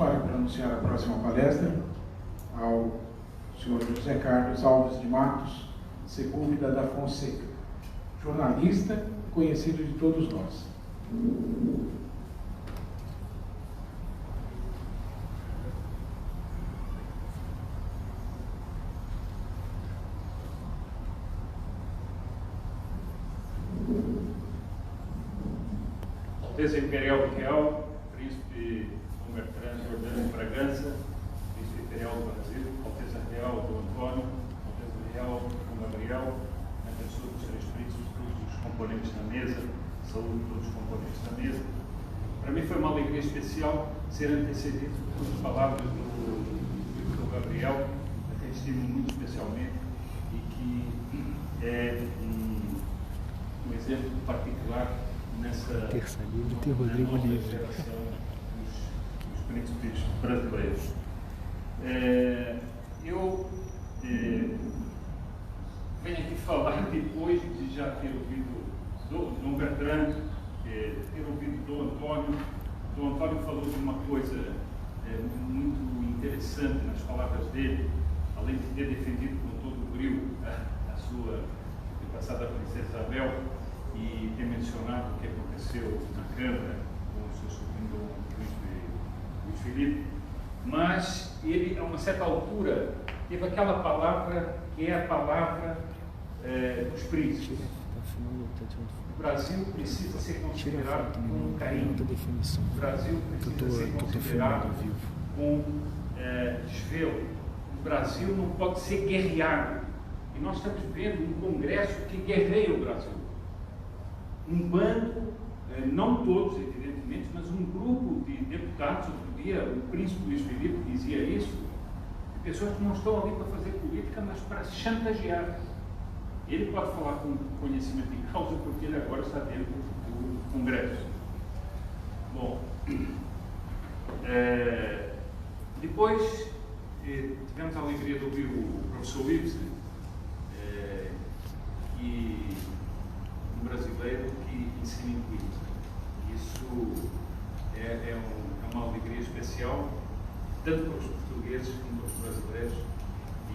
para pronunciar a próxima palestra ao senhor José Carlos Alves de Matos Sepúlveda da Fonseca, jornalista conhecido de todos nós. Alteza Imperial Real, Príncipe Dom Bertrand Jordano de Bragança, Príncipe Imperial do Brasil, Alteza Real Dom Antônio, Alteza Real Dom Gabriel, na pessoa dos três príncipes, todos os componentes da mesa, saúde todos os componentes da mesa. Para mim foi uma alegria especial ser antecedido pelas palavras do Dom Gabriel, a quem estimo muito especialmente e que é um exemplo particular nessa Rodrigo Livre. geração dos príncipes brasileiros. Eu venho aqui falar depois de já ter ouvido Dom Bertrand, ter ouvido Dom Antônio. Dom Antônio falou de uma coisa muito interessante nas palavras dele, além de ter defendido com todo o brio a sua passada princesa Isabel, e ter mencionado o que aconteceu na Câmara com o seu sobrinho Luís Felipe, mas ele, a uma certa altura, teve aquela palavra que é a palavra dos príncipes. O Brasil precisa ser considerado com carinho. O Brasil precisa ser considerado com desvelo. O Brasil não pode ser guerreado. E nós estamos vendo um Congresso que guerreia o Brasil. Um bando, não todos, evidentemente, mas um grupo de deputados, outro dia, o príncipe Luís Felipe dizia isso, de pessoas que não estão ali para fazer política, mas para chantagear. Ele pode falar com conhecimento de causa, porque ele agora está dentro do Congresso. Bom, depois tivemos a alegria de ouvir o professor Ibsen, e um brasileiro que ensina inglês. Isso é uma alegria especial, tanto para os portugueses como para os brasileiros,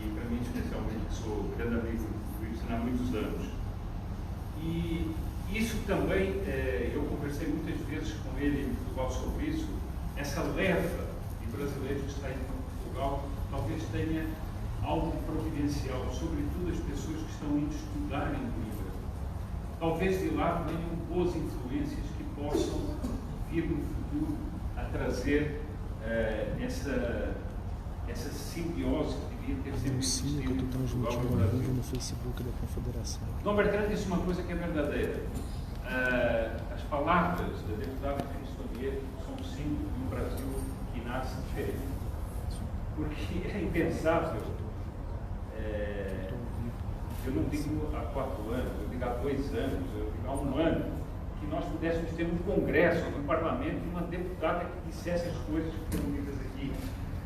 e para mim especialmente, que sou grande amigo do Ibsen há muitos anos. E isso também, eu conversei muitas vezes com ele em Portugal sobre isso, essa leva de brasileiros que está indo para Portugal, talvez tenha algo providencial, sobretudo as pessoas que estão indo estudar em Coimbra. Talvez de lá venham boas influências que possam vir no futuro a trazer essa simbiose que devia ter sempre existido que eu estou transmitindo ao vivo no Facebook da Confederação. Dom Bertrand disse uma coisa que é verdadeira. As palavras da deputada Cristonier são um símbolo de um Brasil que nasce diferente. Porque é impensável. Eu não digo há 4 anos, eu digo há 2 anos, eu digo há 1 ano, que nós pudéssemos ter um congresso, um parlamento, uma deputada que dissesse as coisas que foram ditas aqui.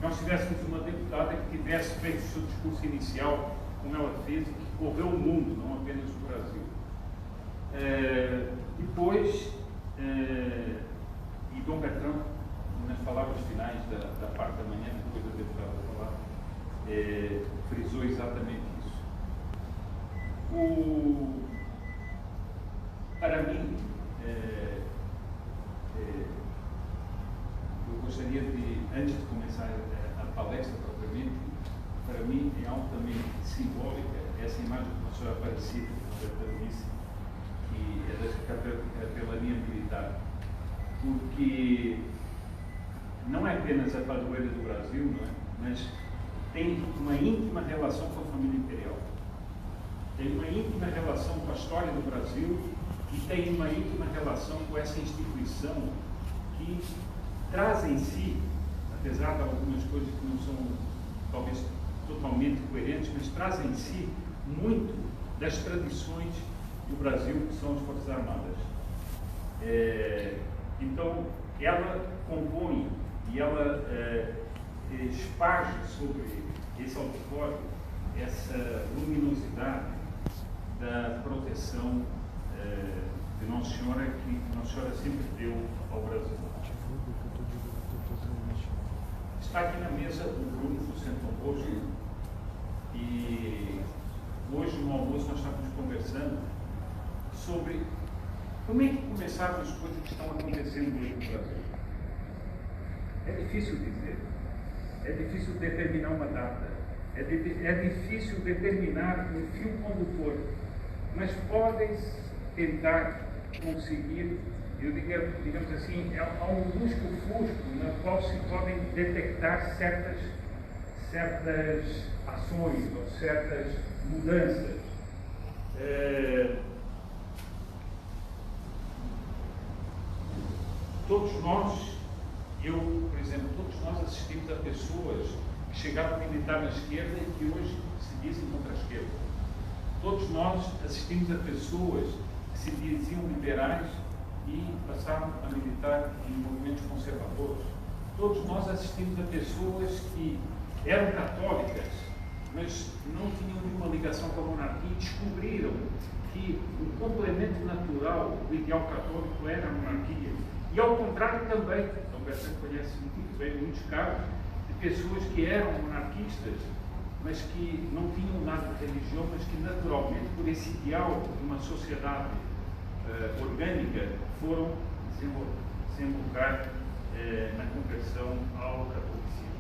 Nós tivéssemos uma deputada que tivesse feito o seu discurso inicial, como ela fez, e que correu o mundo, não apenas o Brasil. Depois, e Dom Bertrand, nas palavras finais da parte da manhã, depois da deputada falar, frisou exatamente isso. Para mim, eu gostaria de, antes de começar a palestra propriamente, para mim é altamente simbólica essa imagem que a senhora Aparecida disse, que é da capelania militar, porque não é apenas a padroeira do Brasil, não é? Mas tem uma íntima relação com a família imperial. Tem uma íntima relação com a história do Brasil e tem uma íntima relação com essa instituição que traz em si, apesar de algumas coisas que não são talvez totalmente coerentes, mas traz em si muito das tradições do Brasil, que são as Forças Armadas. Então, ela compõe e ela esparge sobre esse auditório essa luminosidade da proteção de Nossa Senhora, que Nossa Senhora sempre deu ao Brasil. Está aqui na mesa o Bruno do Centro Oposto, e hoje no almoço nós estávamos conversando sobre como é que começaram as coisas que estão acontecendo hoje no Brasil. É difícil dizer, é difícil determinar uma data, é difícil determinar um fio condutor, mas podem tentar conseguir, digamos assim, há um lusco-fusco na qual se podem detectar certas ações ou certas mudanças. Todos nós, por exemplo, todos nós assistimos a pessoas que chegaram a militar na esquerda e que hoje se dizem contra a esquerda. Todos nós assistimos a pessoas que se diziam liberais e passaram a militar em movimentos conservadores. Todos nós assistimos a pessoas que eram católicas, mas não tinham nenhuma ligação com a monarquia e descobriram que o complemento natural do ideal católico era a monarquia. E ao contrário também, Dom Bertrand conhece muito bem muitos casos de pessoas que eram monarquistas, mas que não tinham nada de religião, mas que naturalmente, por esse ideal de uma sociedade orgânica, foram desembocar na conversão ao catolicismo.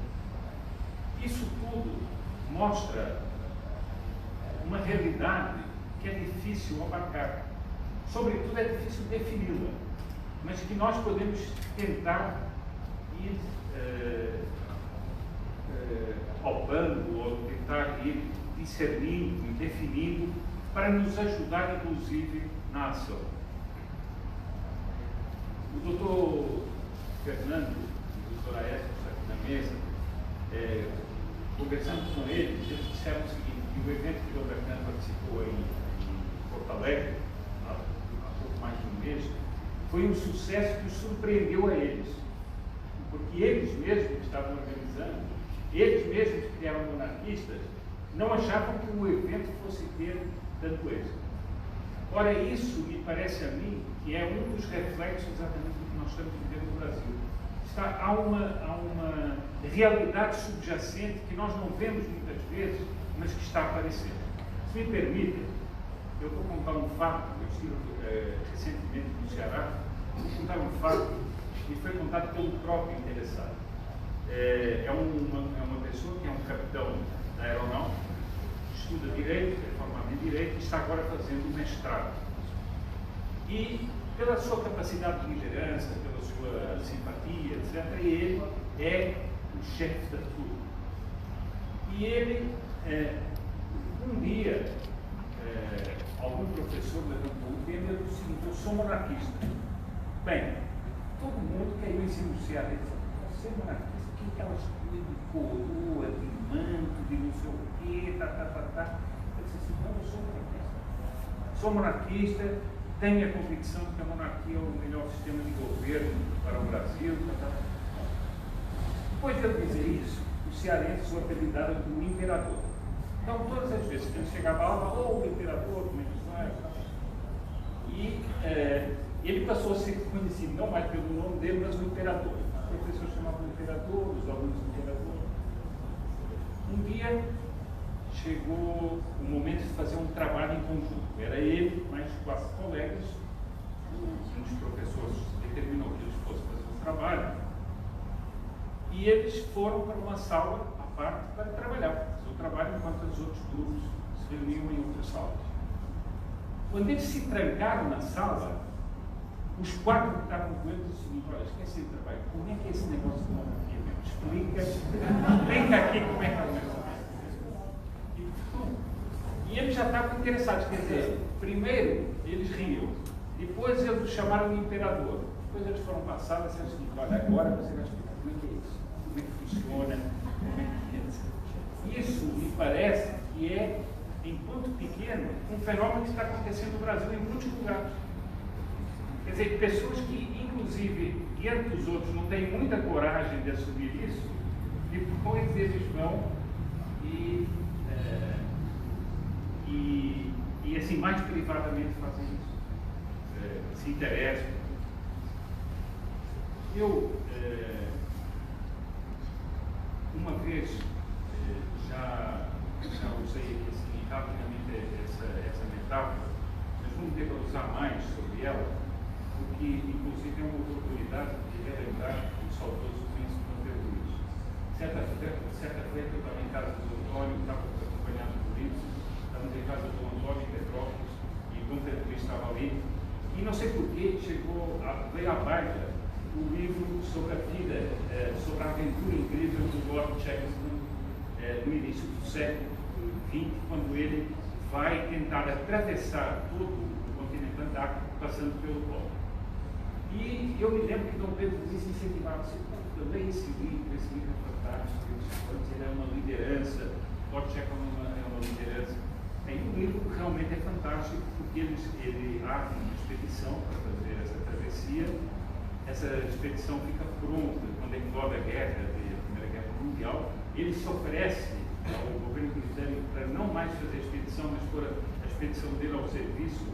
Isso tudo mostra uma realidade que é difícil abarcar. Sobretudo é difícil defini-la, mas que nós podemos tentar ir palpando ou tentar ir discernindo e definindo para nos ajudar, inclusive, na ação. O doutor Fernando e o doutor Aécio, que está aqui na mesa, conversando com eles disseram o seguinte, que o evento que o doutor Fernando participou em Porto Alegre, há pouco mais de um mês, foi um sucesso que os surpreendeu a eles, porque eles mesmos que estavam organizando, eles mesmos que eram monarquistas, não achavam que o evento fosse ter tanto êxito. Ora, isso me parece a mim que é um dos reflexos exatamente do que nós estamos vivendo no Brasil. Há uma realidade subjacente que nós não vemos muitas vezes, mas que está aparecendo. Se me permitem, eu vou contar um fato. Eu estive recentemente no Ceará, vou contar um fato que foi contado pelo próprio interessado. É uma pessoa que é um capitão da aeronáutica, estuda Direito, é formado em Direito e está agora fazendo mestrado. E pela sua capacidade de liderança, pela sua simpatia, etc., ele é o chefe da turma. E ele, um dia, algum professor levantou o tema e disse o seguinte: eu sou monarquista. Bem, todo mundo caiu em cima do Ceará e falou: você é monarquista? O que aquelas coisas de coroa, de manto, de não sei o quê, Eu disse assim: não, eu sou monarquista. Sou monarquista, tenho a convicção de que a monarquia é o melhor sistema de governo para o Brasil. Depois de eu dizer isso, os cearenses foram apelidados do imperador. Então, todas as vezes que ele chegava lá, falava: o imperador, como é que vai? E ele passou a ser conhecido não mais pelo nome dele, mas o imperador. O professor chamava o imperador, os alunos do imperador. Um dia chegou o momento de fazer um trabalho em conjunto. Era ele, mais 4 colegas. Um dos professores determinou que eles fossem fazer um trabalho. E eles foram para uma sala à parte para trabalhar, fazer o trabalho, enquanto os outros grupos se reuniam em outras salas. Quando eles se trancaram na sala, os 4 que estavam com eles disseram o seguinte: olha, esqueci o trabalho, como é que é esse negócio de monarquia mesmo? Explica aqui como é que é o negócio. E eles já estavam interessados, quer dizer, primeiro eles riam, depois eles o chamaram de imperador, depois eles foram para a sala e disseram o seguinte: olha, agora você vai explicar como é que é isso, como é que funciona, como é que é. Isso me parece que é, enquanto pequeno, um fenômeno que está acontecendo no Brasil em muitos lugares. Quer dizer, pessoas que, inclusive, diante dos outros, não têm muita coragem de assumir isso, depois eles vão e assim, mais privadamente fazem isso. Se interessam. vez já usei aqui assim, rapidamente essa metáfora, mas vamos ter que usar mais sobre ela, porque inclusive é uma oportunidade de relembrar o saudoso príncipe Dom Pedro Luís. Certa feita eu estava em casa do Antônio, estava acompanhado por isso, estávamos em casa do Antônio em Petrópolis, e Dom Pedro Luís estava ali, e não sei porquê veio à baila o livro sobre a vida, sobre a aventura incrível do Lord Chesterton no início do século XX, quando ele vai tentar atravessar todo o continente antártico, passando pelo Polo. E eu me lembro que Dom Pedro Luís incentivava assim, leia esse livro é fantástico, ele é uma liderança, Lord Chesterton é uma liderança. E o livro realmente é fantástico, porque ele abre uma expedição para fazer essa travessia. Essa expedição fica pronta quando eclode a guerra, a Primeira Guerra Mundial. Ele se oferece ao governo britânico para não mais fazer a expedição, mas pôr a expedição dele ao serviço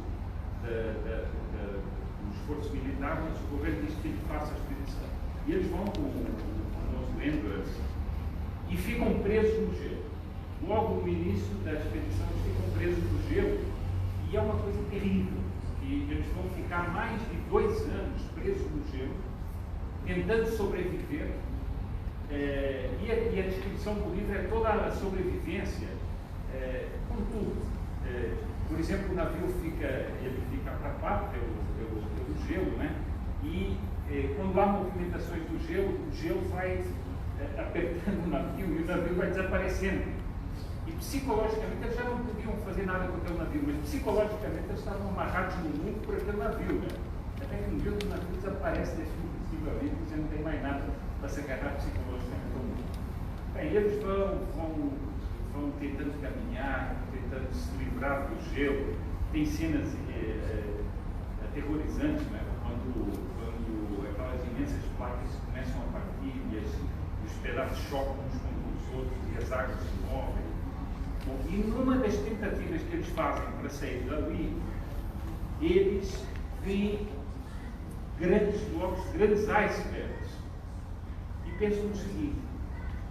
do esforço militar, mas o governo diz que ele faça a expedição. E eles vão com os Endurance e ficam presos no gelo. Logo no início da expedição, eles ficam presos no gelo, e é uma coisa terrível, que eles vão ficar mais de 2 anos presos no gelo, tentando sobreviver, e a descrição do livro é toda a sobrevivência, com tudo. Por exemplo, o navio fica atrapado pelo gelo, né? E quando há movimentações do gelo, o gelo vai apertando o navio e o navio vai desaparecendo. E psicologicamente eles já não podiam fazer nada com aquele navio, mas psicologicamente eles estavam amarrados no mundo por aquele navio, né? Até que um dia o navio desaparece definitivamente e você não tem mais nada para se agarrar psicologicamente ao mundo. Bem, eles vão tentando caminhar, tentando se livrar do gelo. Tem cenas aterrorizantes, né? Quando aquelas imensas placas começam a partir e os pedaços chocam uns contra os outros e as águas se movem. E numa das tentativas que eles fazem para sair dali, eles veem grandes blocos, grandes icebergs, e pensam no seguinte: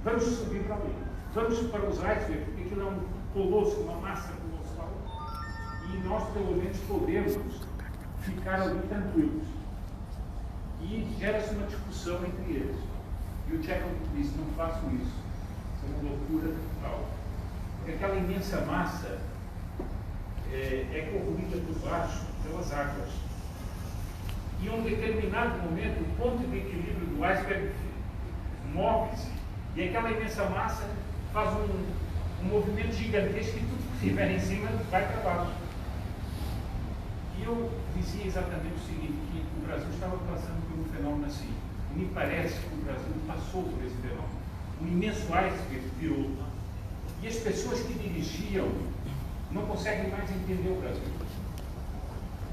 vamos subir para ali, vamos para os icebergs, porque aquilo é um colosso, uma massa colossal, e nós pelo menos podemos ficar ali tranquilos. E gera-se uma discussão entre eles. E o Chekhov disse: não façam isso, isso é uma loucura total. Porque aquela imensa massa é corroída por baixo pelas águas. E em um determinado momento, o ponto de equilíbrio do iceberg move-se e aquela imensa massa faz um movimento gigantesco e tudo que estiver em cima vai para baixo. E eu dizia exatamente o seguinte, que o Brasil estava passando por um fenômeno assim. Me parece que o Brasil passou por esse fenômeno. Um imenso iceberg virou. E as pessoas que dirigiam não conseguem mais entender o Brasil.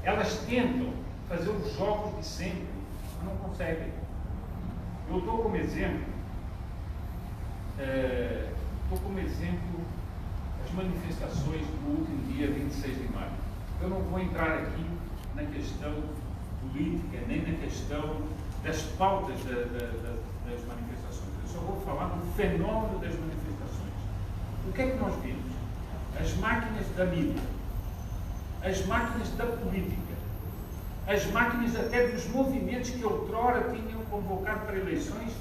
Elas tentam fazer os jogos de sempre, mas não conseguem. Eu dou como exemplo, as manifestações do último dia 26 de maio. Eu não vou entrar aqui na questão política, nem na questão das pautas das manifestações. Eu só vou falar do fenômeno das manifestações. O que é que nós vimos? As máquinas da mídia, as máquinas da política, as máquinas até dos movimentos que outrora tinham convocado para eleições,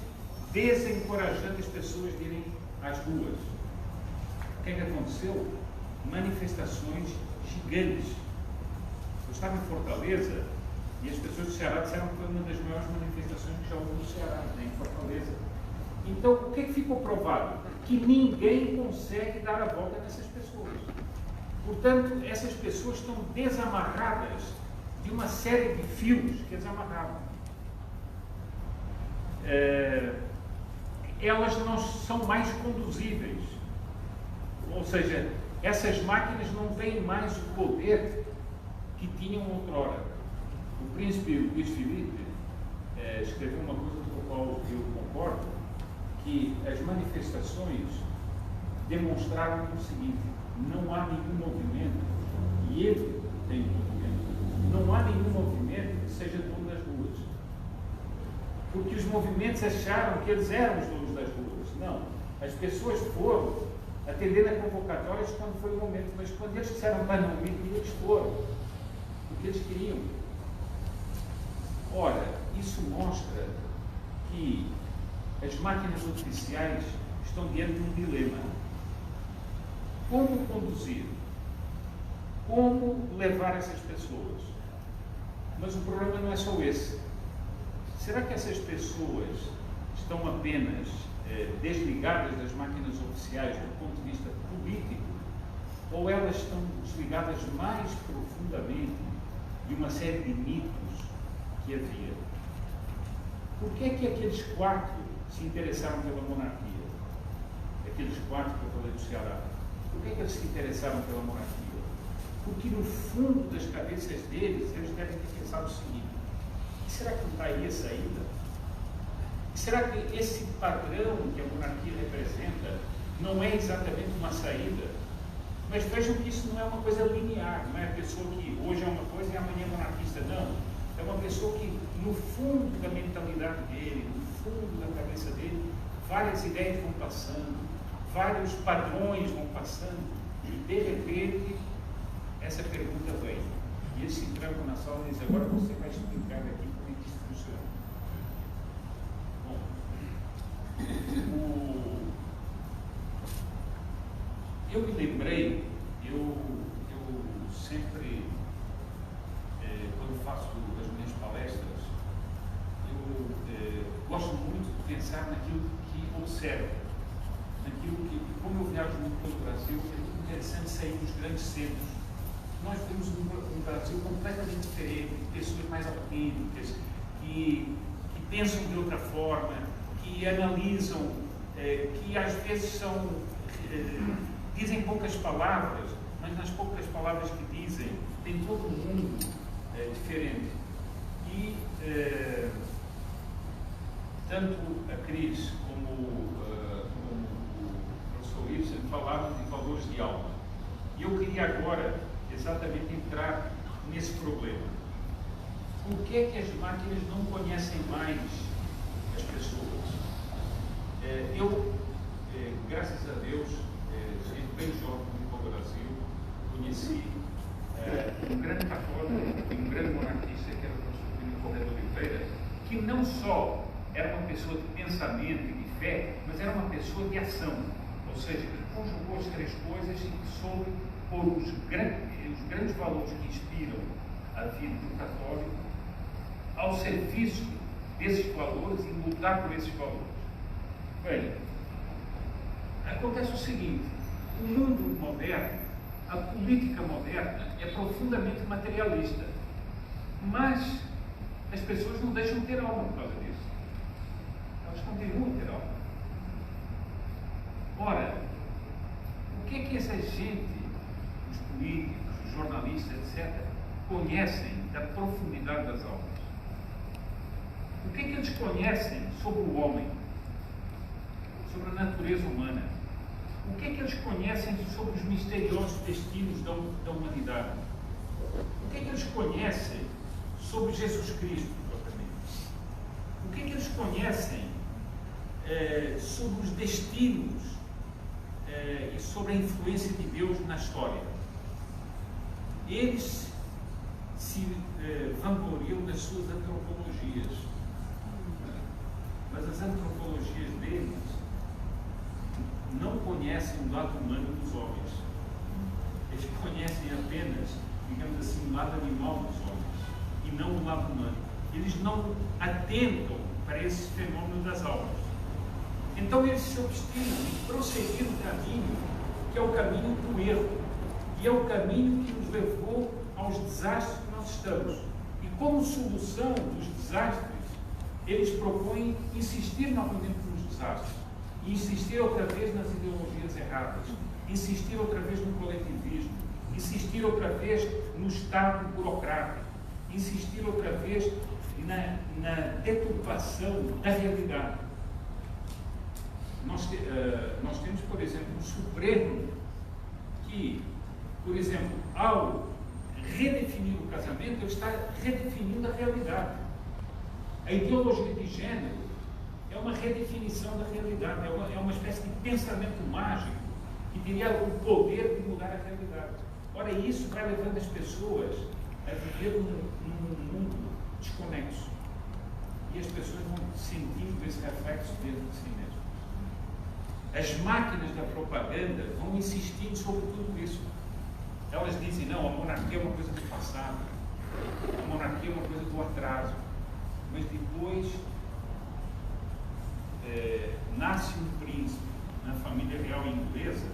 desencorajando as pessoas de irem às ruas. O que é que aconteceu? Manifestações gigantes. Eu estava em Fortaleza e as pessoas do Ceará disseram que foi uma das maiores manifestações que já houve no Ceará, né, em Fortaleza. Então, o que é que ficou provado? Que ninguém consegue dar a volta nessas pessoas. Portanto, essas pessoas estão desamarradas de uma série de fios que eles amarravam. Elas não são mais conduzíveis. Ou seja, essas máquinas não têm mais o poder que tinham outrora. O príncipe Luís Filipe escreveu uma coisa com a qual eu concordo, que as manifestações demonstraram o seguinte: não há nenhum movimento, e ele tem movimento, não há nenhum movimento que seja dono das ruas. Porque os movimentos acharam que eles eram os donos das ruas. Não. As pessoas foram atendendo a convocatórias quando foi o momento, mas quando eles disseram para não ir, eles foram, porque eles queriam. Ora, isso mostra que as máquinas oficiais estão diante de um dilema. Como conduzir? Como levar essas pessoas? Mas o problema não é só esse. Será que essas pessoas estão apenas desligadas das máquinas oficiais do ponto de vista político, ou elas estão desligadas mais profundamente de uma série de mitos que havia? Por que é que aqueles 4 se interessaram pela monarquia? Aqueles 4 que eu falei do Ceará. Por que é que eles se interessaram pela monarquia? Porque no fundo das cabeças deles, eles devem ter pensado o seguinte: será que não está aí a saída? Será que esse padrão que a monarquia representa não é exatamente uma saída? Mas vejam que isso não é uma coisa linear, não é a pessoa que hoje é uma coisa e amanhã é monarquista, não. É uma pessoa que, no fundo da mentalidade dele, no fundo da cabeça dele, várias ideias vão passando, vários padrões vão passando, e de repente essa pergunta vem. E eles se trancam na sala e dizem: agora você vai explicar aqui como é que isso funciona. Eu me lembrei, eu sempre, quando faço as minhas palestras, eu gosto muito de pensar naquilo que observo, naquilo que, como eu viajo muito pelo Brasil, é muito interessante sair dos grandes centros. Nós vemos um Brasil completamente diferente, pessoas mais autênticas, que pensam de outra forma, que analisam, que às vezes dizem poucas palavras, mas nas poucas palavras que dizem, tem todo um mundo diferente. E tanto a Cris como o professor Ibsen falaram de valores de alma. E eu queria agora exatamente entrar nesse problema. Por que é que as máquinas não conhecem mais as pessoas? Graças a Deus, sendo bem jovem no Brasil, conheci um grande católico e um grande monarquista, que era o professor Filipe Correia de Oliveira, que não só era uma pessoa de pensamento e de fé, mas era uma pessoa de ação. Ou seja, que conjugou as 3 coisas e que soube pôr os grandes valores que inspiram a vida do católico ao serviço desses valores e lutar por esses valores. Bem, acontece o seguinte: o mundo moderno, a política moderna é profundamente materialista, mas as pessoas não deixam de ter alma por causa disso. Elas continuam a ter alma. Ora, o que é que essa gente, os políticos, os jornalistas, etc., conhecem da profundidade das almas? O que é que eles conhecem sobre o homem, sobre a natureza humana? O que é que eles conhecem sobre os misteriosos destinos da humanidade? O que é que eles conhecem sobre Jesus Cristo, propriamente? O que é que eles conhecem sobre os destinos e sobre a influência de Deus na história? Eles se vangloriam das suas antropologias, mas as antropologias deles não conhecem o lado humano dos homens. Eles conhecem apenas, digamos assim, o lado animal dos homens e não o lado humano. Eles não atentam para esse fenômeno das almas. Então eles se obstinam em prosseguir o caminho que é o caminho do erro, e é o caminho que nos levou aos desastres que nós estamos. E como solução dos desastres, eles propõem insistir novamente nos desastres, e insistir outra vez nas ideologias erradas, insistir outra vez no coletivismo, insistir outra vez no Estado burocrático, insistir outra vez na deturpação da realidade. Nós temos, por exemplo, um Supremo que, por exemplo, ao redefinir o casamento, ele está redefinindo a realidade. A ideologia de gênero, é uma redefinição da realidade, é uma espécie de pensamento mágico que teria o poder de mudar a realidade. Ora, isso vai levando as pessoas a viver num mundo desconexo. E as pessoas vão sentindo esse reflexo dentro de si mesmas. As máquinas da propaganda vão insistindo sobre tudo isso. Elas dizem, não, a monarquia é uma coisa do passado, a monarquia é uma coisa do atraso. Mas depois nasce um príncipe na família real inglesa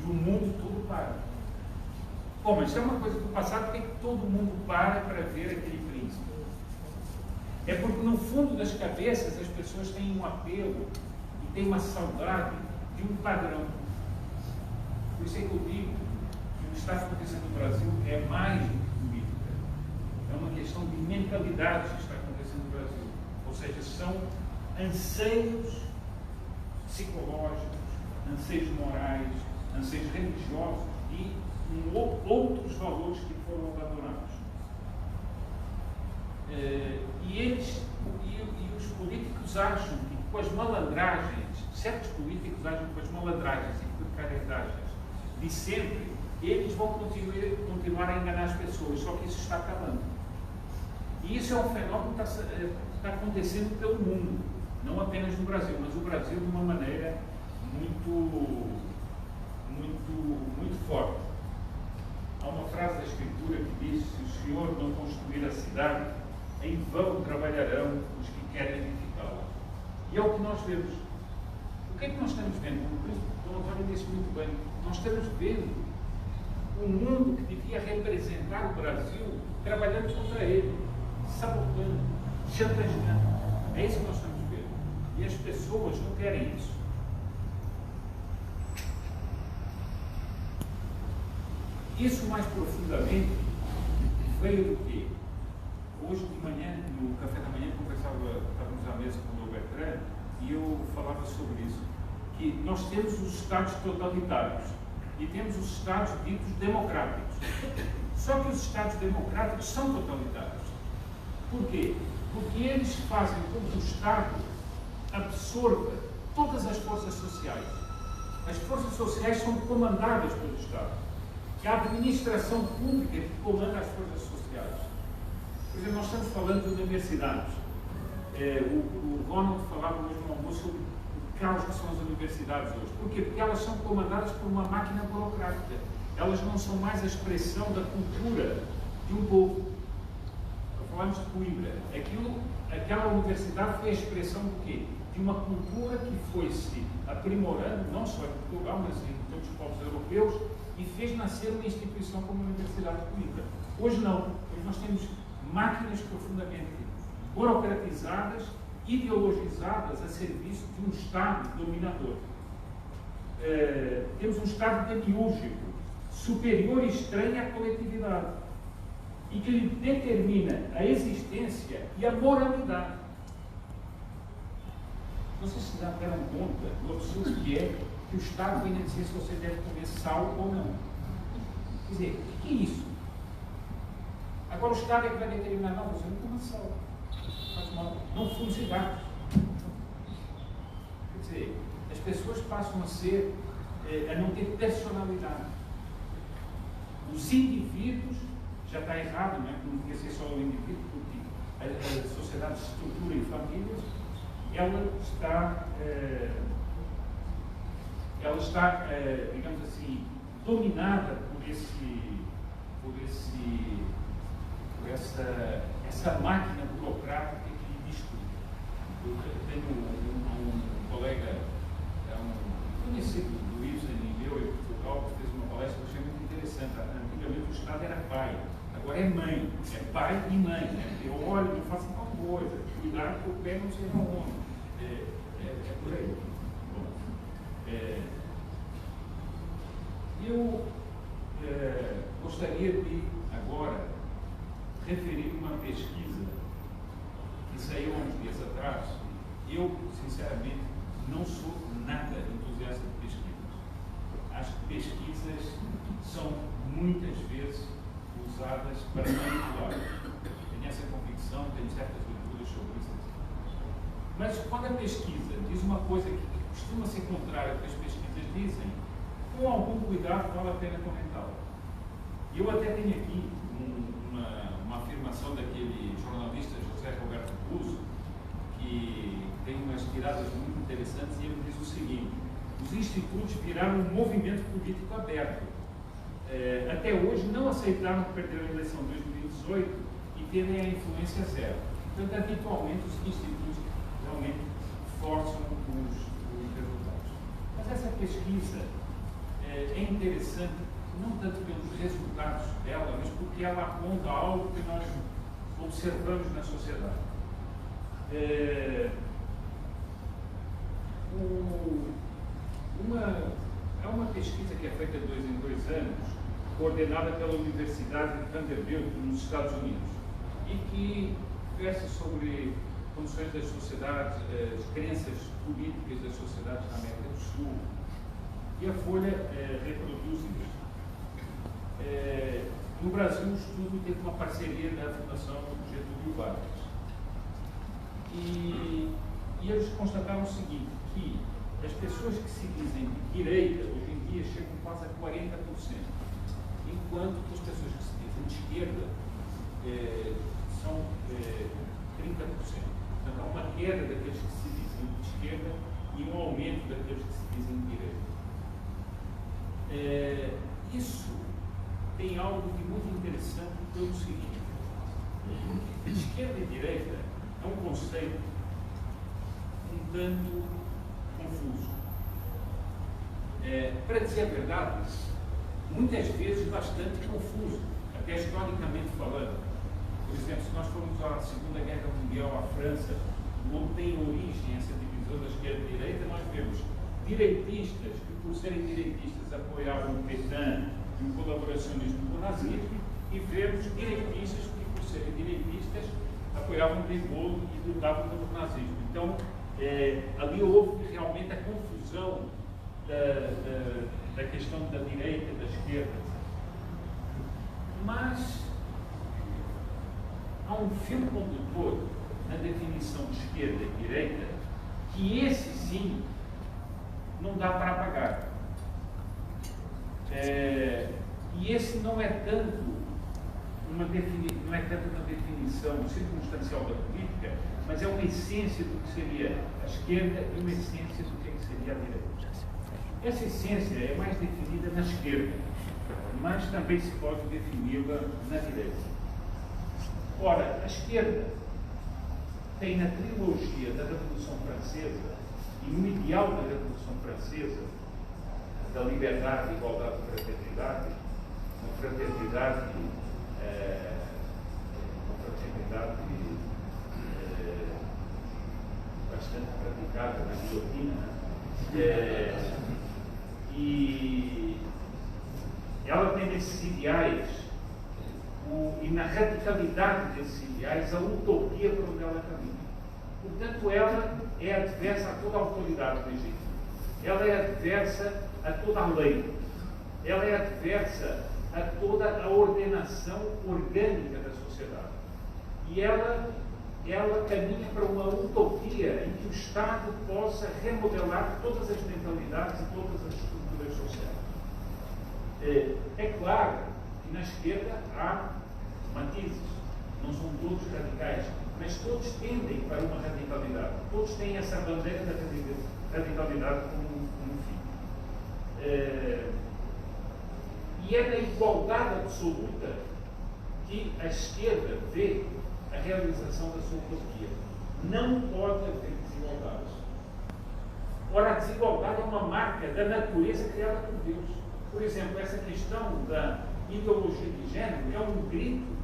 e o mundo todo para. Bom, mas se é uma coisa do passado, por que todo mundo para ver aquele príncipe? É porque no fundo das cabeças as pessoas têm um apelo e têm uma saudade de um padrão. Por isso é que eu digo que o que está acontecendo no Brasil é mais do que política. É uma questão de mentalidade que está acontecendo no Brasil. Ou seja, são anseios psicológicos, anseios morais, anseios religiosos e outros valores que foram abandonados. E os políticos acham que com as malandragens, certos políticos acham que com as malandragens e precariedades de sempre, eles vão continuar a enganar as pessoas, só que isso está acabando. E isso é um fenômeno que está acontecendo pelo mundo, não apenas no Brasil, mas o Brasil de uma maneira muito forte. Há uma frase da Escritura que diz: se o Senhor não construir a cidade, em vão trabalharão os que querem edificá-la. E é o que nós vemos. O que é que nós estamos vendo? O Dom Antônio disse muito bem. Nós estamos vendo um mundo que devia representar o Brasil trabalhando contra ele, sabotando, chantageando. É isso que nós estamos vendo. E as pessoas não querem isso. Isso mais profundamente veio do quê? Hoje de manhã, no café da manhã, estávamos à mesa com o Dom Bertrand e eu falava sobre isso, que nós temos os Estados totalitários e temos os Estados ditos democráticos. Só que os Estados democráticos são totalitários. Por quê? Porque eles fazem com que o Estado absorva todas as forças sociais. As forças sociais são comandadas pelo Estado. Que a administração pública que comanda as forças sociais. Por exemplo, nós estamos falando de universidades. O Ronald falava hoje no almoço sobre o caos que são as universidades hoje. Por quê? Porque elas são comandadas por uma máquina burocrática. Elas não são mais a expressão da cultura de um povo. Falamos de Coimbra. Aquela universidade foi a expressão do quê? De uma cultura que foi se aprimorando, não só em Portugal, mas em todos os povos europeus, e fez nascer uma instituição como a Universidade de Coimbra. Hoje não. Hoje nós temos máquinas profundamente burocratizadas, ideologizadas a serviço de um Estado dominador. Temos um Estado demiúrgico, superior e estranho à coletividade, e que lhe determina a existência e a moralidade. Vocês se deram conta do absurdo que é que o Estado vem a dizer se você deve comer sal ou não. Quer dizer, o que é isso? Agora o Estado é que vai determinar, não, você não coma sal. Faz mal. Não fume cigarros. Quer dizer, as pessoas passam a não ter personalidade. Os indivíduos, já está errado, não é? Não devia ser só o indivíduo, porque a sociedade se estrutura em famílias, ela está, digamos assim, dominada por essa máquina burocrática que diz tudo. Eu tenho um colega, conhecido do Luís em Portugal, que fez uma palestra que eu achei muito interessante. Antigamente o Estado era pai, agora é mãe, é pai e mãe. Né? Eu olho, não faço uma coisa, cuidado que o pé não seja onde. É por aí. Eu gostaria de agora referir uma pesquisa que saiu há uns dias atrás. Eu, sinceramente, não sou nada entusiasta de pesquisas. Acho que pesquisas são muitas vezes usadas para manipular. Tenho essa convicção, tenho certas leituras sobre isso. Mas quando a pesquisa diz uma coisa que costuma ser contrária ao que as pesquisas dizem, com algum cuidado vale a pena comentá-la. E eu até tenho aqui uma afirmação daquele jornalista José Roberto Busso, que tem umas tiradas muito interessantes, e ele diz o seguinte: os institutos viraram um movimento político aberto. Até hoje não aceitaram que perderam a eleição de 2018 e terem a influência zero. Portanto, habitualmente os institutos realmente forçam os resultados. Mas essa pesquisa é interessante, não tanto pelos resultados dela, mas porque ela aponta algo que nós observamos na sociedade. É uma pesquisa que é feita de 2 em 2 anos, coordenada pela Universidade de Vanderbilt, nos Estados Unidos, e que versa sobre condições das sociedades, as crenças políticas das sociedades na América do Sul. E a Folha reproduz isso. No Brasil, o estudo teve uma parceria da Fundação Getúlio Vargas. E eles constataram o seguinte, que as pessoas que se dizem de direita, hoje em dia, chegam quase a 40%, enquanto que as pessoas que se dizem de esquerda são 30%. Portanto, há uma queda daqueles que se dizem de esquerda e um aumento daqueles que se dizem de direita. Isso tem algo de muito interessante pelo seguinte: esquerda e direita é um conceito um tanto confuso. Para dizer a verdade, muitas vezes bastante confuso, até historicamente falando. Por exemplo, se nós formos à Segunda Guerra Mundial, à França, onde tem origem essa divisão da esquerda e direita, nós vemos direitistas que, por serem direitistas, apoiavam o Pétain e o colaboracionismo com o nazismo, e vemos direitistas que, por serem direitistas, apoiavam o De Gaulle e lutavam contra o nazismo. Então, ali houve realmente a confusão da questão da direita e da esquerda. Mas há um fio condutor na definição de esquerda e direita que esse sim não dá para apagar. E esse não é tanto uma definição circunstancial da política, mas é uma essência do que seria a esquerda e uma essência do que seria a direita. Essa essência é mais definida na esquerda, mas também se pode defini-la na direita. Ora, a esquerda tem na trilogia da Revolução Francesa e no ideal da Revolução Francesa, da liberdade, igualdade e fraternidade, uma fraternidade bastante praticada na guilhotina, e ela tem esses ideais, e na radicalidade desses ideais, a utopia por onde ela caminha. Portanto, ela é adversa a toda a autoridade legítima, ela é adversa a toda a lei, ela é adversa a toda a ordenação orgânica da sociedade. E ela caminha para uma utopia em que o Estado possa remodelar todas as mentalidades e todas as estruturas sociais. É claro que na esquerda há matizes, não são todos radicais, mas todos tendem para uma radicalidade, todos têm essa bandeira da radicalidade como fim. E é na igualdade absoluta que a esquerda vê a realização da sua utopia. Não pode haver desigualdades. Ora, a desigualdade é uma marca da natureza criada por Deus. Por exemplo, essa questão da ideologia de gênero é um grito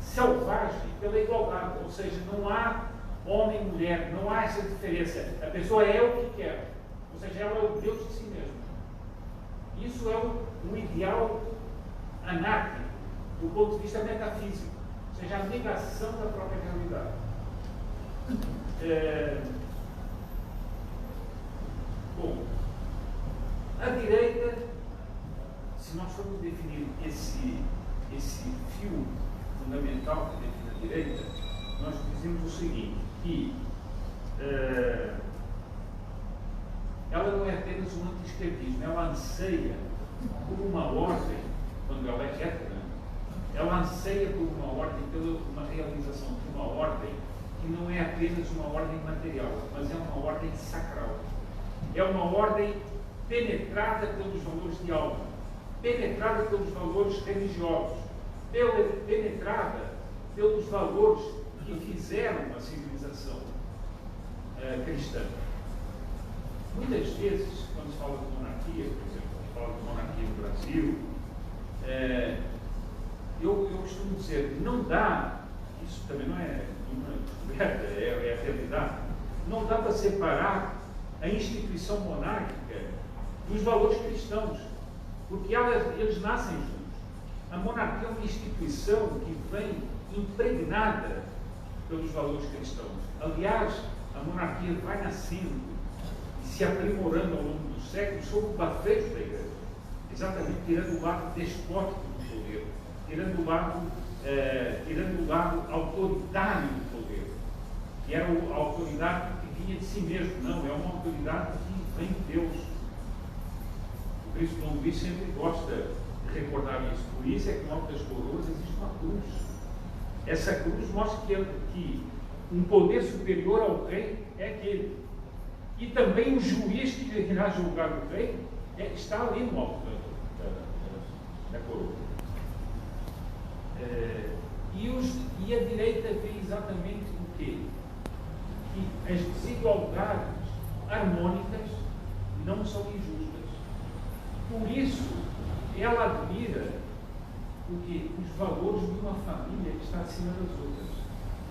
selvagem pela igualdade, ou seja, não há homem e mulher, não há essa diferença. A pessoa é o que quer, ou seja, ela é o Deus de si mesma. Isso é um ideal anárquico do ponto de vista metafísico, ou seja, a negação da própria realidade. Bom, a direita, se nós formos definir esse fio fundamental que define a direita, nós dizemos o seguinte, que ela não é apenas um anti-esquerdismo, ela anseia por uma ordem, quando ela é rética, ela anseia por uma ordem, pela uma realização de uma ordem que não é apenas uma ordem material, mas é uma ordem sacral. É uma ordem penetrada pelos valores de alma, penetrada pelos valores religiosos, penetrada pelos valores que fizeram a civilização cristã. Muitas vezes, quando se fala de monarquia, por exemplo, quando se fala de monarquia no Brasil, eu costumo dizer, não dá, isso também não é descoberta, é a realidade, não dá para separar a instituição monárquica dos valores cristãos, porque eles nascem juntos. A monarquia é uma instituição que vem impregnada pelos valores cristãos. Aliás, a monarquia vai nascendo e se aprimorando ao longo dos séculos sob o bafejo da Igreja, exatamente tirando o lado despótico do poder, tirando o lado autoritário do poder, que era a autoridade que vinha de si mesmo. Não, é uma autoridade que vem de Deus. O Cristo Dom Luís sempre gosta de recordar isso. Por isso é que no alto das coroas existe uma cruz. Essa cruz mostra que um poder superior ao rei é aquele. E também o juiz que irá julgar o rei está ali no alto da coroa. E a direita vê exatamente o quê? Que as desigualdades harmônicas não são injustas. Por isso, ela admira os valores de uma família que está acima das outras.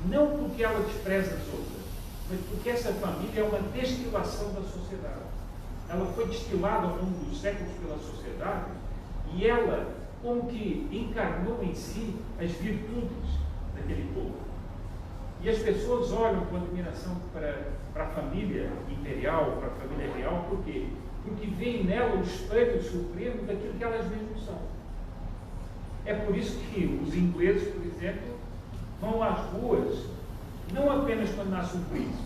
Não porque ela despreza as outras, mas porque essa família é uma destilação da sociedade. Ela foi destilada ao longo dos séculos pela sociedade e ela, como que encarnou em si as virtudes daquele povo. E as pessoas olham com admiração para a família imperial, para a família real, por quê? Porque veem nela o espelho supremo daquilo que elas mesmas são. É por isso que os ingleses, por exemplo, vão às ruas, não apenas quando nasce um príncipe,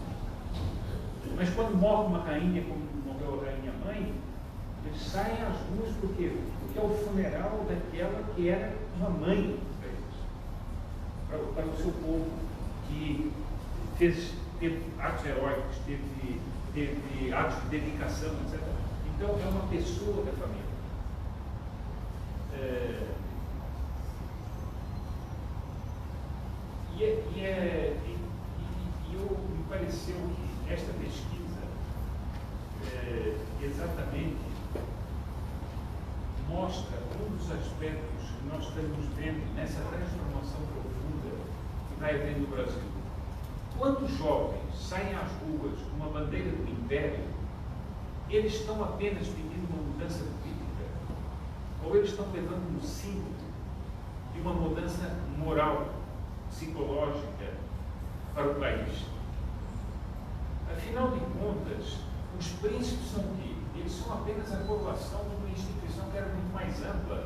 mas quando morre uma rainha, como morreu a rainha-mãe, eles saem às ruas por quê? Porque é o funeral daquela que era uma mãe para o seu povo, que teve atos heróicos, teve atos de dedicação, etc. Então, é uma pessoa da família. Me pareceu que esta pesquisa exatamente mostra um dos aspectos que nós estamos vendo nessa transformação profunda que vai haver no Brasil. Quando os jovens saem às ruas com uma bandeira do Império, eles estão apenas pedindo uma mudança política, ou eles estão levando um símbolo de uma mudança moral, psicológica para o país. Afinal de contas, os príncipes são o quê? Eles são apenas a coroação de uma instituição que era muito mais ampla,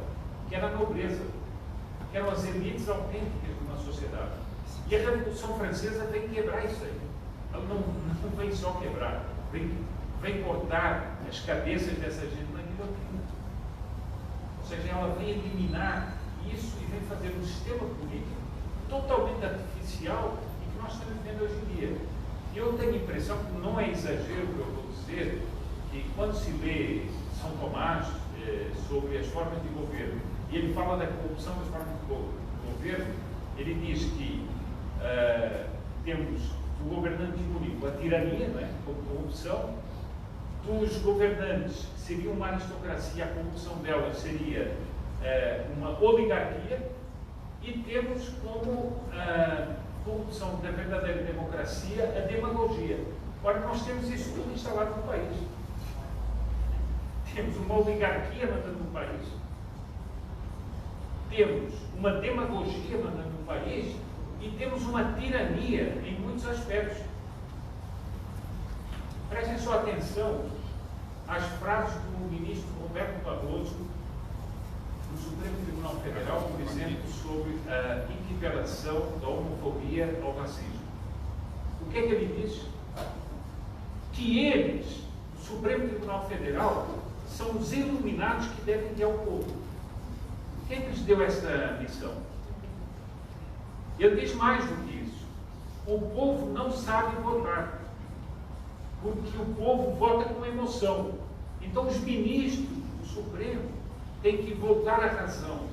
que era a nobreza, que eram as elites autênticas de uma sociedade. E a Revolução Francesa vem quebrar isso aí. Ela não vem só quebrar, vem cortar as cabeças dessa gente na guilhotina. Ou seja, ela vem eliminar isso e vem fazer um sistema político totalmente artificial e que nós estamos vendo hoje em dia. Eu tenho a impressão que não é exagero que eu vou dizer que quando se lê São Tomás sobre as formas de governo, e ele fala da corrupção das formas de governo, ele diz que temos do governante único a tirania, não é? Como corrupção, dos governantes seria uma aristocracia, a corrupção delas seria uma oligarquia, e temos como corrupção da verdadeira democracia a demagogia. Ora, nós temos isso tudo instalado no país. Temos uma oligarquia mandando no país, temos uma demagogia mandando no país e temos uma tirania em muitos aspectos. Prestem só atenção às frases do ministro Roberto Barroso do Supremo Tribunal Federal, por exemplo, sobre a equiparação da homofobia ao racismo. O que é que ele diz? que eles, o Supremo Tribunal Federal, são os iluminados que devem guiar o povo. Quem lhes deu essa missão? Ele diz mais do que isso. O povo não sabe votar, porque o povo vota com emoção. Então os ministros do Supremo têm que voltar à razão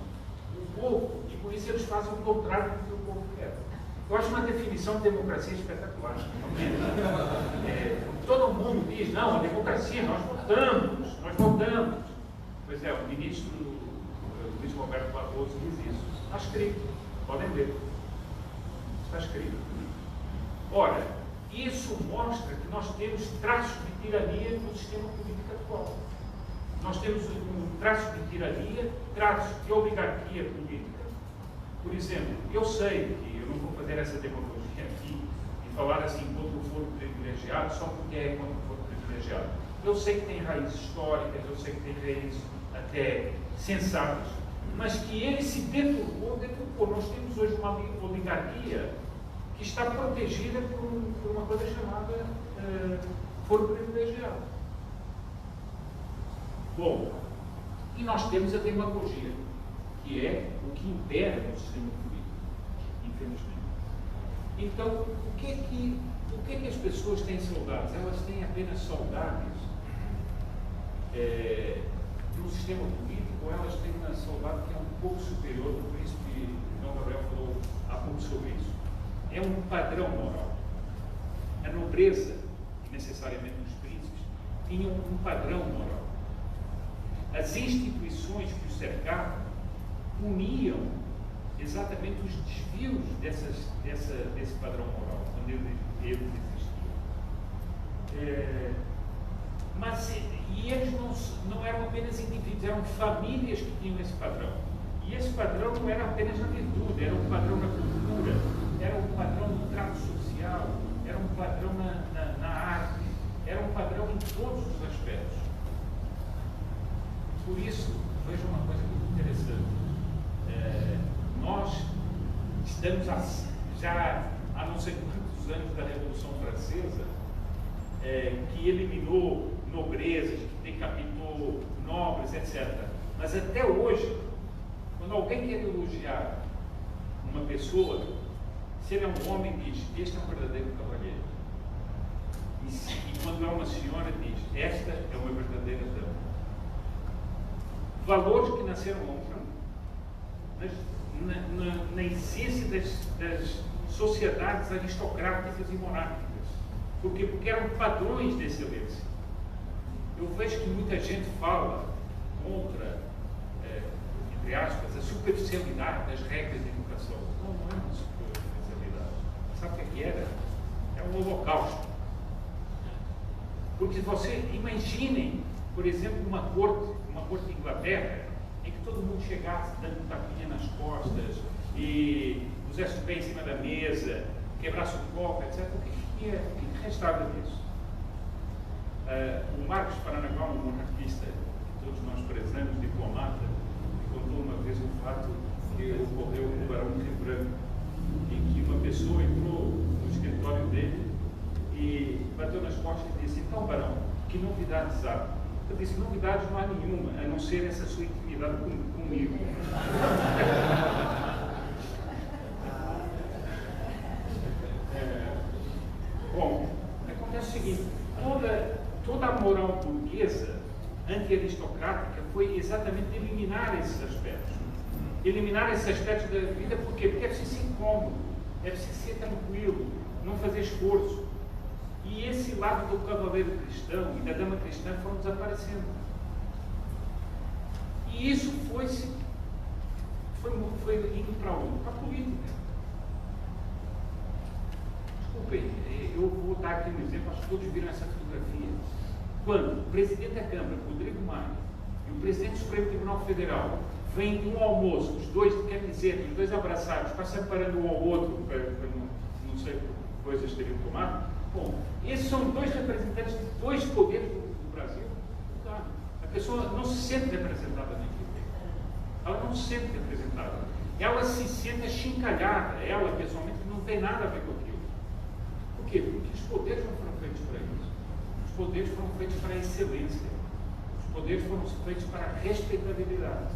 do povo, e por isso eles fazem o contrário do que o povo quer. Eu acho uma definição de democracia espetacular. Todo mundo diz, não, a democracia, nós votamos. Pois é, o ministro Luiz Roberto Barroso diz isso. Está escrito, podem ler. Está escrito. Ora, isso mostra que nós temos traços de tirania no sistema político atual. Nós temos um traço de tirania, traços de oligarquia política. Por exemplo, eu sei que eu não vou fazer essa demagogia aqui e falar assim contra o foro privilegiado só porque é contra o foro privilegiado. Eu sei que tem raízes históricas, eu sei que tem raízes até sensatas, mas que ele se deturpou. Nós temos hoje uma oligarquia que está protegida por uma coisa chamada foro privilegiado. Bom, e nós temos a demagogia, que é o que impera no sistema político, infelizmente. Então, o que é que as pessoas têm saudades? Elas têm apenas saudades do sistema político, ou elas têm uma saudade que é um pouco superior, do príncipe Dom Gabriel falou há pouco sobre isso. É um padrão moral. A nobreza, e necessariamente os príncipes, tinham um padrão moral. As instituições que os cercavam puniam exatamente os desvios desse padrão moral, quando eles existiam. E eles não eram apenas indivíduos, eram famílias que tinham esse padrão. E esse padrão não era apenas na virtude, era um padrão na cultura, era um padrão no trato social, era um padrão na arte, era um padrão em todos os aspectos. Por isso, veja uma coisa muito interessante. Nós estamos já há não sei quantos anos da Revolução Francesa, que eliminou nobrezas, que decapitou nobres, etc. Mas até hoje, quando alguém quer elogiar uma pessoa, se ele é um homem, diz, este é um verdadeiro cavalheiro. E quando é uma senhora, diz, esta é uma verdadeira dama. Valores que nasceram na essência das sociedades aristocráticas e monárquicas. Por quê? Porque eram padrões de excelência. Eu vejo que muita gente fala contra, entre aspas, a superficialidade das regras de educação. Não é uma superficialidade. Sabe o que era? É um holocausto. Porque você, imaginem, por exemplo, uma corte de Inglaterra, em que todo mundo chegasse dando um tapinha nas costas e pusesse o pé em cima da mesa, quebrasse o copo, etc. O que restava disso? O Marcos Paranaguá, um monarquista que todos nós prezamos, diplomata, contou uma vez um fato que ocorreu no Barão de Rio Branco, em que uma pessoa entrou no escritório dele e bateu nas costas e disse: então, Barão, que novidades há? Eu disse: novidades não há nenhuma, a não ser essa sua intimidade comigo. Bom, acontece o seguinte: toda a moral burguesa anti-aristocrática foi exatamente eliminar esses aspectos. Eliminar esses aspectos da vida, por quê? Porque é preciso ser cômodo, é preciso ser tranquilo, não fazer esforço. E esse lado do cavaleiro cristão e da dama cristã foram desaparecendo. E isso foi indo para onde? Para a política. Desculpem, eu vou dar aqui um exemplo, acho que todos viram essa fotografia. Quando o presidente da Câmara, Rodrigo Maia, e o presidente do Supremo Tribunal Federal vêm de um almoço, os dois de camiseta, os dois abraçados, passando parando um ao outro, para não sei que coisas teriam tomado. Bom, esses são dois representantes de dois poderes do Brasil. Tá? A pessoa não se sente representada naquilo. Ela não se sente representada. Ela se sente achincalhada. Ela, pessoalmente, não tem nada a ver com aquilo. Por quê? Porque os poderes não foram feitos para isso. poderes foram feitos para a excelência, os poderes foram feitos para a respeitabilidade.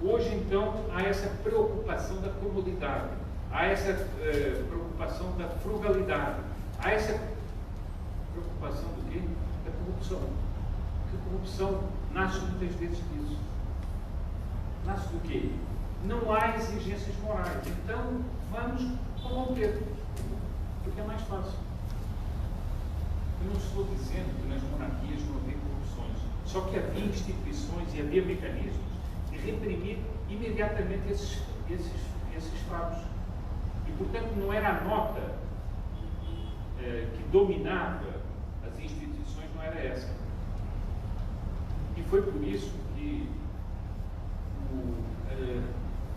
Hoje, então, há essa preocupação da comodidade, há essa preocupação da frugalidade, há essa preocupação do quê? Da corrupção. Porque a corrupção nasce muitas vezes disso. Nasce do quê? Não há exigências morais. Então, vamos corromper. Porque é mais fácil. Eu não estou dizendo que nas monarquias não havia corrupções. Só que havia instituições e havia mecanismos de reprimir imediatamente esses fatos. E, portanto, não era a nota que dominava as instituições, não era essa. E foi por isso que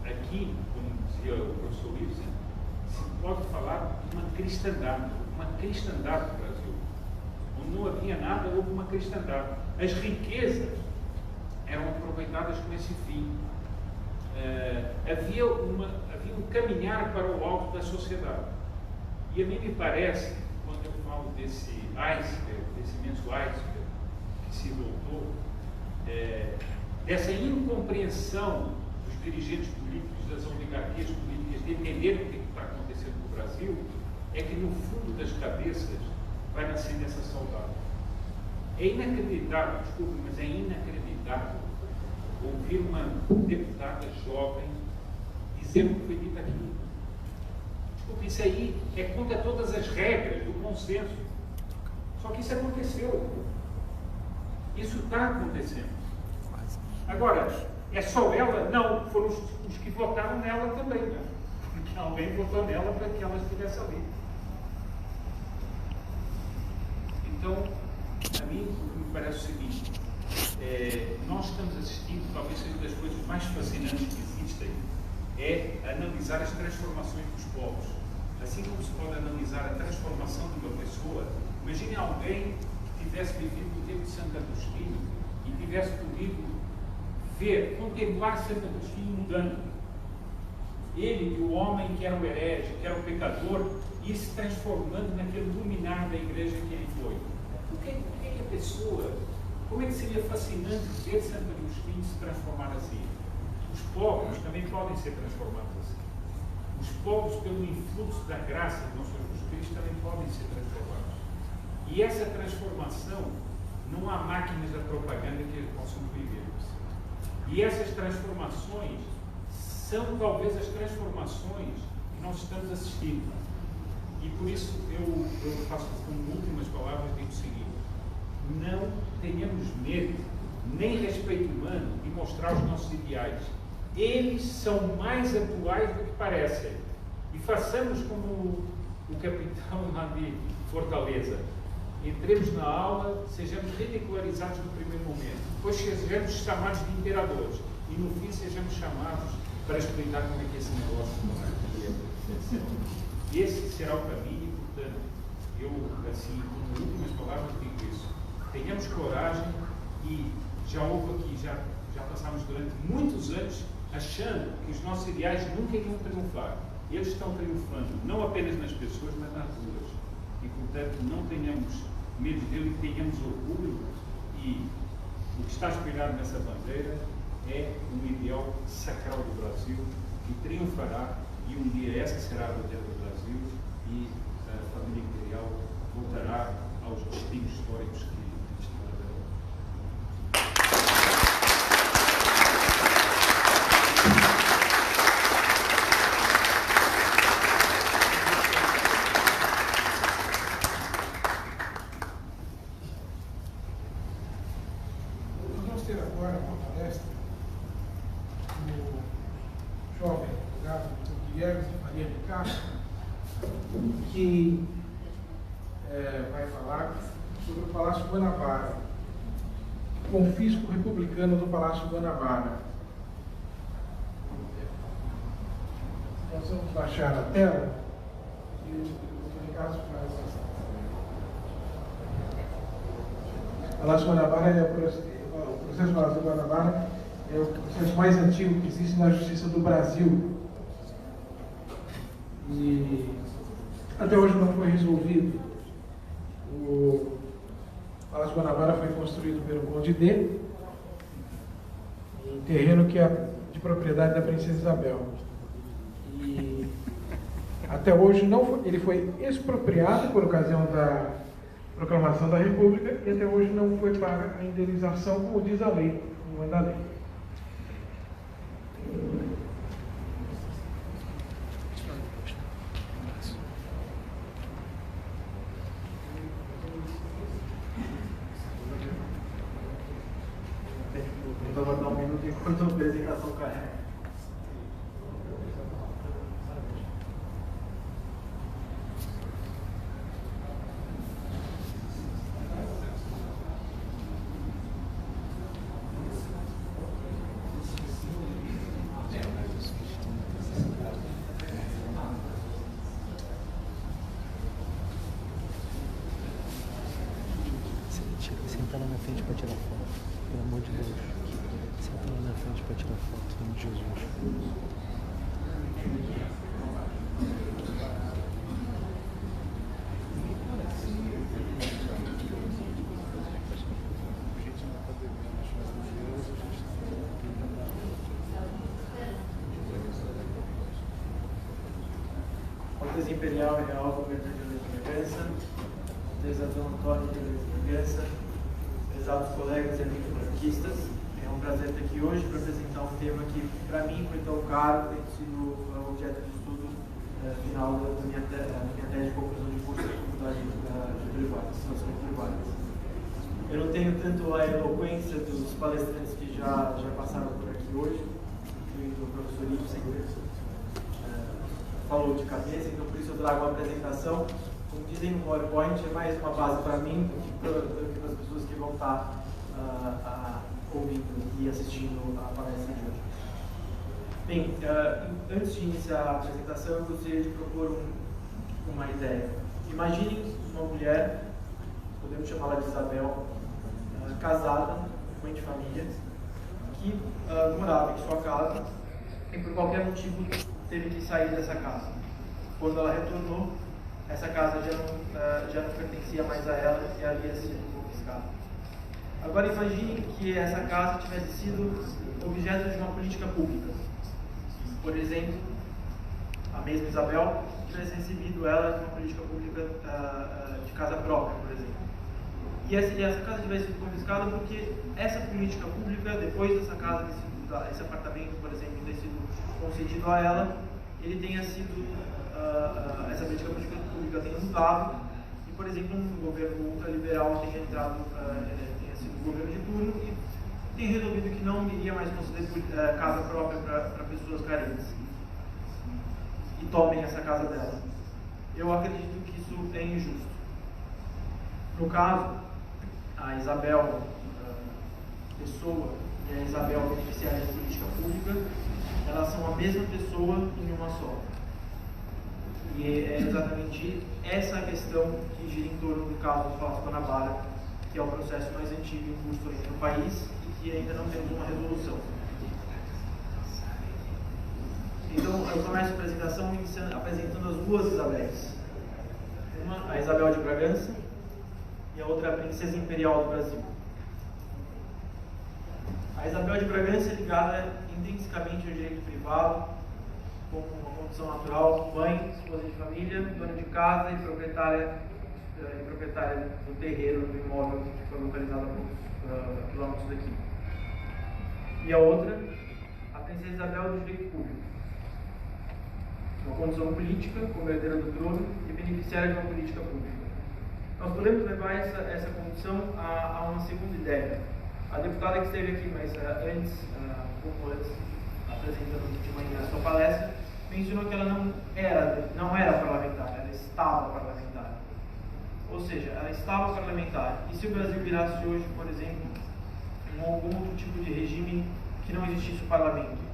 aqui, como dizia o professor Ibsen, se pode falar de uma cristandade do Brasil. Onde não havia nada, houve uma cristandade. As riquezas eram aproveitadas com esse fim. Havia um caminhar para o alto da sociedade. E a mim me parece, quando eu falo desse iceberg, desse imenso iceberg que se voltou, dessa incompreensão dos dirigentes políticos, das oligarquias políticas, de entender o que está acontecendo no Brasil, é que no fundo das cabeças vai nascendo essa saudade. É inacreditável, desculpe, mas é inacreditável ouvir uma deputada jovem dizer o que foi dito aqui. Desculpe, isso aí é contra todas as regras do bom senso. Só que isso aconteceu. Isso está acontecendo. Agora, é só ela? Não, foram os que votaram nela também, né? Porque alguém votou nela para que ela estivesse ali. Então, a mim, o que me parece o seguinte, nós estamos assistindo, talvez seja uma das coisas mais fascinantes que existem, é analisar as transformações dos povos. Assim como se pode analisar a transformação de uma pessoa, imagine alguém que tivesse vivido no tempo de Santo Agostinho e tivesse podido contemplar Santo Agostinho mudando. Ele e o homem que era o herege, que era o pecador, ia se transformando naquele luminar da igreja que ele foi. O que a pessoa, como é que seria fascinante ver Santo Agostinho se transformar assim? Os povos também podem ser transformados assim. Os povos, pelo influxo da graça de nosso Jesus Cristo, também podem ser transformados. E essa transformação, não há máquinas da propaganda que possam viver. E essas transformações são talvez as transformações que nós estamos assistindo. E por isso eu faço como últimas palavras, digo o seguinte: não tenhamos medo, nem respeito humano de mostrar os nossos ideais. Eles são mais atuais do que parecem. E façamos como o capitão lá de Fortaleza. Entremos na aula, sejamos ridicularizados no primeiro momento, depois sejamos chamados de imperadores e no fim sejamos chamados para explicar como é que esse negócio de monarquia, etc. Esse será o caminho, portanto, eu, assim, como últimas palavras, digo isso. Tenhamos coragem e já houve aqui, já passámos durante muitos anos achando que os nossos ideais nunca iriam triunfar. Eles estão triunfando, não apenas nas pessoas, mas nas ruas. E, portanto, não tenhamos medo dele e tenhamos orgulho. E o que está espelhado nessa bandeira é um ideal sacral do Brasil que triunfará e um dia essa será a bandeira do Brasil e a família imperial voltará aos destinos históricos que agora uma palestra do jovem advogado Guilherme Maria de Castro, que vai falar sobre o Palácio Guanabara, o confisco republicano do Palácio Guanabara. Nós vamos baixar a tela e o Ricardo faz essa. O Palácio Guanabara é o processo Palácio Guanabara é o processo mais antigo que existe na Justiça do Brasil. E até hoje não foi resolvido. O Palácio Guanabara foi construído pelo Conde D, em terreno que é de propriedade da Princesa Isabel. E até hoje não foi, ele foi expropriado por ocasião da proclamação da República e até hoje não foi paga a indenização, como diz a lei, como manda a lei. Então vou dar um minuto enquanto a apresentação carrega. Senta lá na frente para tirar foto, pelo amor de Deus. Senta lá na frente para tirar foto, em nome de Jesus. Alteza Imperial e Real Governador de Bragança, Alteza Dom Antônio de Bragança, prezados colegas e amigos franquistas, é um prazer estar aqui hoje para apresentar um tema que, para mim, foi tão caro, tem sido objeto de estudo final da minha tese de conclusão de curso da Faculdade de Relações Privadas. Eu não tenho tanto a eloquência dos palestrantes que já passaram por aqui hoje, incluindo o professor Ibsen, falou de cabeça, então por isso eu trago uma apresentação. Como dizem no PowerPoint, é mais uma base para mim do que para as pessoas que vão estar ouvindo e assistindo a palestra de hoje. Bem, antes de iniciar a apresentação, eu gostaria de propor uma ideia. Imaginem uma mulher, podemos chamá-la de Isabel, casada, mãe de família, que morava em sua casa e por qualquer motivo teve que sair dessa casa. Quando ela retornou, essa casa já não pertencia mais a ela e havia sido confiscada. Agora imagine que essa casa tivesse sido objeto de uma política pública. Por exemplo, a mesma Isabel tivesse recebido ela de uma política pública de casa própria, por exemplo. E essa casa tivesse sido confiscada porque essa política pública, depois dessa casa, esse apartamento, por exemplo, ter sido concedido a ela, ele tenha sido essa política pública tenha mudado e, por exemplo, um governo ultraliberal tenha entrado, tenha sido o governo de turno e tenha resolvido que não iria mais conceder casa própria para pessoas carentes e tomem essa casa dela. Eu acredito que isso é injusto. No caso, a Isabel pessoa e a Isabel beneficiária da política pública, elas são a mesma pessoa em uma só. E é exatamente essa questão que gira em torno do caso do Palácio Guanabara, que é o processo mais antigo em curso no país e que ainda não temos uma resolução. Então, eu começo a apresentação apresentando as duas Isabéis. Uma, a Isabel de Bragança, e a outra, a Princesa Imperial do Brasil. A Isabel de Bragança é ligada intrinsecamente ao direito privado, como uma condição natural, mãe, esposa de família, dona de casa e proprietária do terreno, do imóvel que foi localizado a quilômetros daqui. E a outra, a Princesa Isabel do direito público, uma condição política, como herdeira do trono e beneficiária de uma política pública. Nós podemos levar essa condição a uma segunda ideia. A deputada que esteve aqui, mas pouco antes, apresentando de manhã a sua palestra, mencionou que ela não era parlamentar, ela estava parlamentar. Ou seja, ela estava parlamentar. E se o Brasil virasse hoje, por exemplo, algum outro tipo de regime que não existisse o parlamento?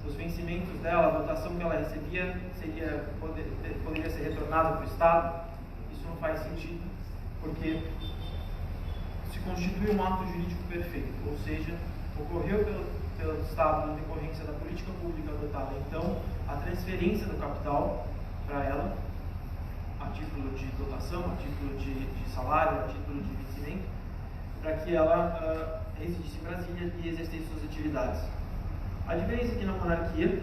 Os vencimentos dela, a votação que ela recebia, poderia ser retornada para o Estado? Isso não faz sentido, porque se constitui um ato jurídico perfeito, ou seja, ocorreu pelo Estado, na decorrência da política pública adotada, então, a transferência do capital para ela, a título de dotação, a título de salário, a título de vencimento, para que ela residisse em Brasília e exercesse suas atividades. A diferença é que na monarquia,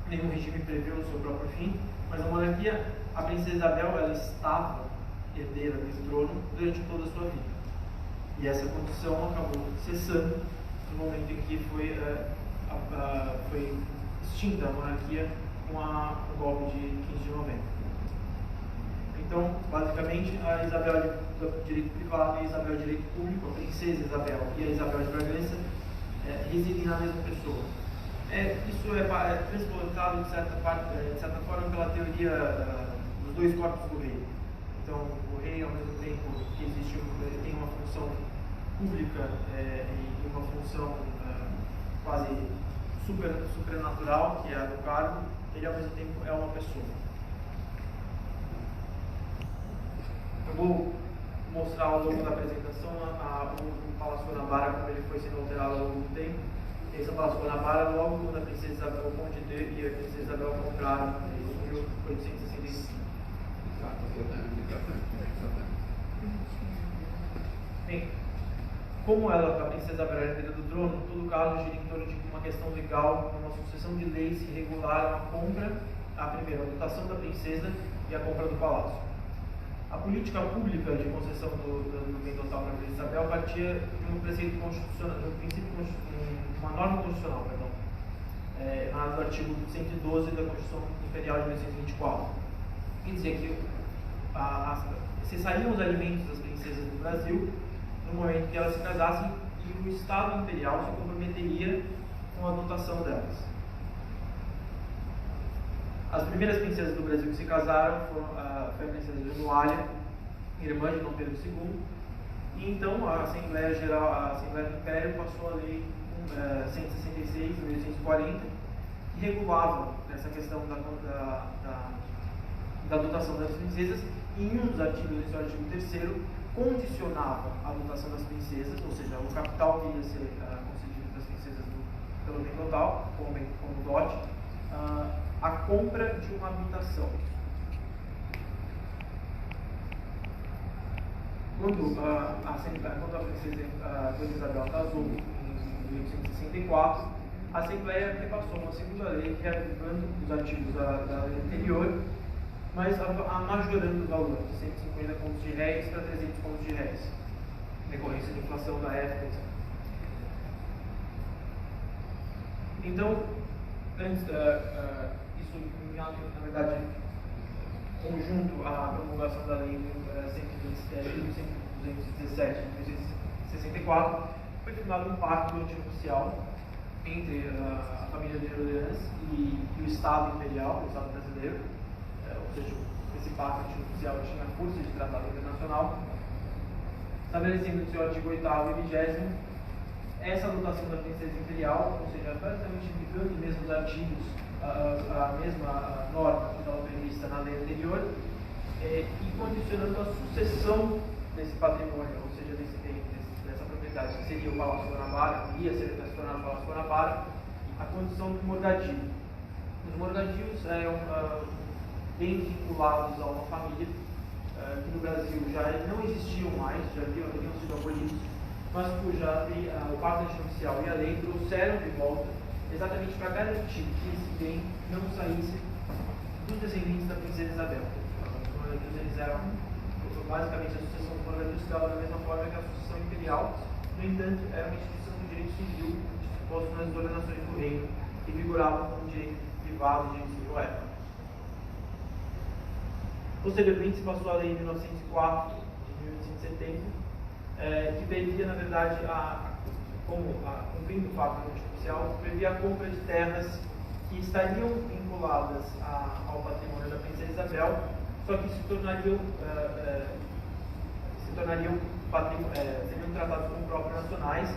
nenhum regime prevê o seu próprio fim, mas na monarquia, a princesa Isabel ela estava herdeira desse trono durante toda a sua vida. E essa condição acabou cessando no momento em que foi extinta a monarquia com o golpe de 15 de novembro. Então, basicamente, a Isabel de direito privado e a Isabel de direito público, a princesa Isabel e a Isabel de Bragança, residem na mesma pessoa. Isso é transportado, de certa forma, pela teoria dos dois corpos do rei. Então, o rei, ao mesmo tempo que existe tem uma função pública e uma função quase supernatural, que é a do cargo, ele, ao mesmo tempo, é uma pessoa. Eu vou mostrar ao longo da apresentação o Palácio Guanabara, como ele foi sendo alterado ao longo do tempo. Esse Palácio Guanabara, logo quando a princesa Isabel, o Conde de e a princesa Isabel compraram em 1865. Bem, como a princesa Isabel era herdeira do trono, todo caso gira em torno de uma questão legal, uma sucessão de leis que regularam a compra, a dotação da princesa e a compra do palácio. A política pública de concessão do bem total para a princesa Isabel partia de um preceito constitucional, de um princípio, uma norma constitucional, do artigo 112 da Constituição Imperial de 1824, que dizia que cessariam os alimentos das princesas do Brasil no momento que elas se casassem e o Estado Imperial se comprometeria com a dotação delas. As primeiras princesas do Brasil que se casaram foi a princesa Januária, irmã de Dom Pedro II, e então a Assembleia Geral, a Assembleia do Império passou a Lei 166 de 1840, que regulava essa questão da dotação das princesas, e em um dos artigos, esse artigo 3º, condicionava a dotação das princesas, ou seja, o capital que ia ser concedido das princesas pelo bem total, como dote, a compra de uma habitação. Quando a princesa Dona Isabel casou em 1864, a Assembleia repassou uma segunda lei, reavivando os artigos da lei anterior, mas majorando o valor de 150 contos de réis para 300 contos de réis, decorrência da inflação da época, etc. Então, antes, isso, na verdade, conjunto à promulgação da lei 1217 de 1964, foi firmado um pacto antioficial entre a família de Orleans e o Estado Imperial, o Estado brasileiro, ou seja, esse pacto antioficial tinha força de tratado internacional, estabelecendo no seu artigo 8º e 20º essa dotação da princesa imperial, ou seja, basicamente aplicando os mesmos artigos, a mesma norma que estava prevista na lei anterior, e condicionando a sucessão desse patrimônio, ou seja, dessa propriedade, que seria o Palácio Guanabara, que ia se tornar o Palácio Guanabara, a condição do morgadio. Os morgadios eram bem vinculados a uma família, que no Brasil já não existiam mais, já haviam sido abolidos, mas cuja o pacto antioficial e a lei trouxeram de volta exatamente para garantir que esse bem não saísse dos descendentes da princesa Isabel. Eles eram basicamente a sucessão do morgadio estava da mesma forma que a sucessão imperial, no entanto, era uma instituição do direito civil disposto nas ordenações do reino, que vigoravam como direito privado e direito civil época. Posteriormente, se passou a lei de 1904 de 1870, que previa, na verdade, cumprindo o pacto antioficial, previa a compra de terras que estariam vinculadas ao patrimônio da princesa Isabel, só que seriam tratados como próprios nacionais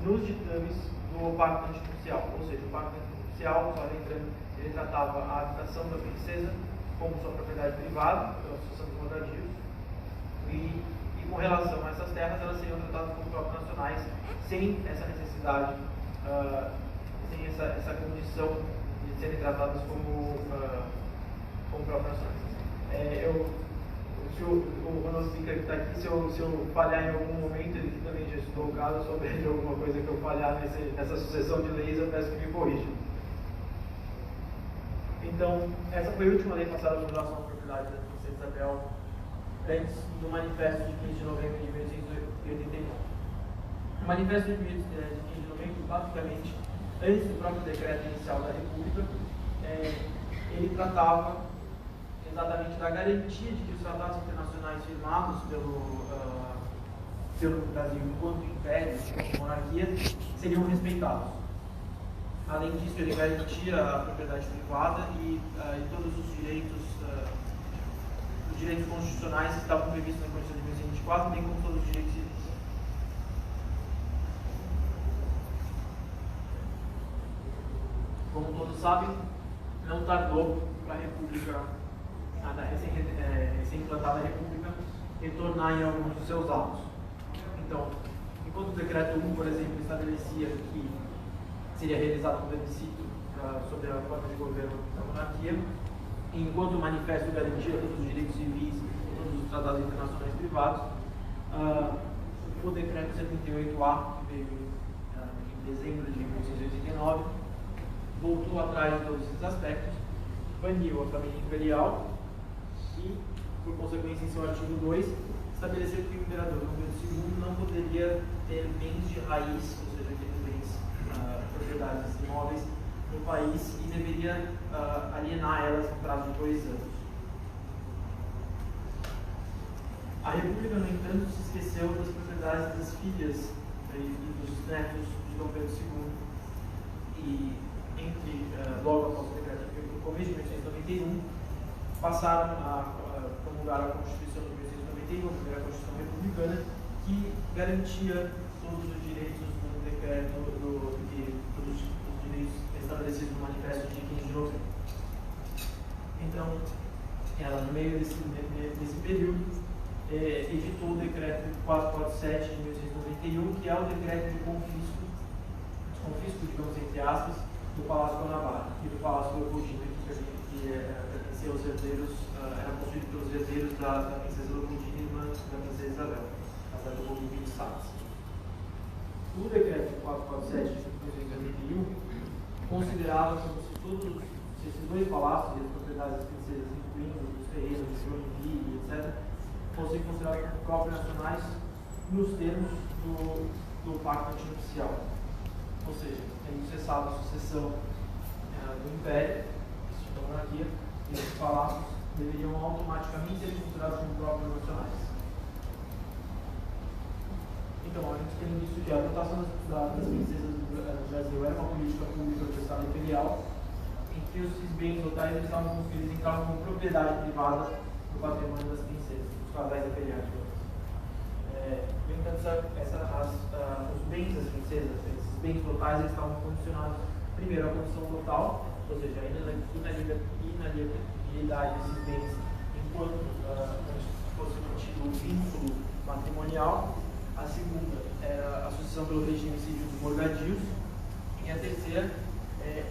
nos ditames do pacto antioficial. Ou seja, o pacto antioficial, só lembrando, ele tratava a habitação da princesa como sua propriedade privada, pela sucessão dos morgadios, e com relação a essas terras, elas seriam tratadas como próprios nacionais, sem essa necessidade, sem essa condição de serem tratadas como como próprias nações. Se o Ronald Zicker que está aqui, se eu falhar em algum momento, ele também já estudou o caso, souber de alguma coisa que eu falhar nessa sucessão de leis, eu peço que me corrija. Então, essa foi a última lei passada com relação à propriedade da Princesa Isabel, antes do Manifesto de 15 de novembro de 1889. O Manifesto de 15 de novembro, basicamente, antes do próprio decreto inicial da República, ele tratava exatamente da garantia de que os tratados internacionais firmados pelo Brasil enquanto império, enquanto monarquia, seriam respeitados. Além disso, ele garantia a propriedade privada e todos os direitos constitucionais que estavam previstos na Constituição de 1924, bem como todos os direitos civis. Como todos sabem, não tardou para a República, a recém-implantada República, retornar em alguns dos seus atos. Então, enquanto o Decreto 1, por exemplo, estabelecia que seria realizado um plebiscito sobre a forma de governo da monarquia, enquanto o manifesto garantia todos os direitos civis e todos os tratados internacionais privados, o Decreto 78A, que veio em dezembro de 1889, voltou atrás de todos esses aspectos, baniu a família imperial e, por consequência, em seu artigo 2, estabeleceu que o imperador Dom Pedro II não poderia ter bens de raiz, ou seja, aqueles bens, propriedades imóveis no país, e deveria alienar elas no prazo de 2 anos. A República, no entanto, se esqueceu das propriedades das filhas e dos netos de Dom Pedro II, e logo após o decreto no começo de 1891, passaram a promulgar a Constituição de 1891, a primeira Constituição Republicana, que garantia todos os direitos do decreto, todos os direitos estabelecidos no Manifesto de 15 de novembro. Então, ela, no meio desse período, editou o decreto 447 de 1891, que é o decreto de confisco, digamos entre aspas, do Palácio Guanabara e do Palácio Leopoldina, que pertencia aos herdeiros, era construído pelos herdeiros da Princesa Leopoldina, irmã da Princesa Isabel, a do Rodrigo de Sales. O decreto 447 de 1891 considerava como se todos esses dois palácios e as propriedades das princesas, incluindo os terrenos de Joinville, etc., fossem considerados como próprios nacionais nos termos do Pacto Antinupcial. Ou seja, tendo cessado a sucessão do Império, da monarquia, esses palácios deveriam automaticamente ser considerados como próprios nacionais. Então, a gente tem visto que a dotação das princesas do Brasil era uma política pública do Estado Imperial, em que esses bens totais estavam conferidos em causa como propriedade privada do patrimônio das princesas, dos casais imperiais. No entanto, os bens das princesas, esses bens totais, eles estavam condicionados, primeiro, à condição total, ou seja, a inalienabilidade desses bens enquanto fosse mantido o vínculo matrimonial. A segunda era a sucessão pelo regime civil dos morgadios. E a terceira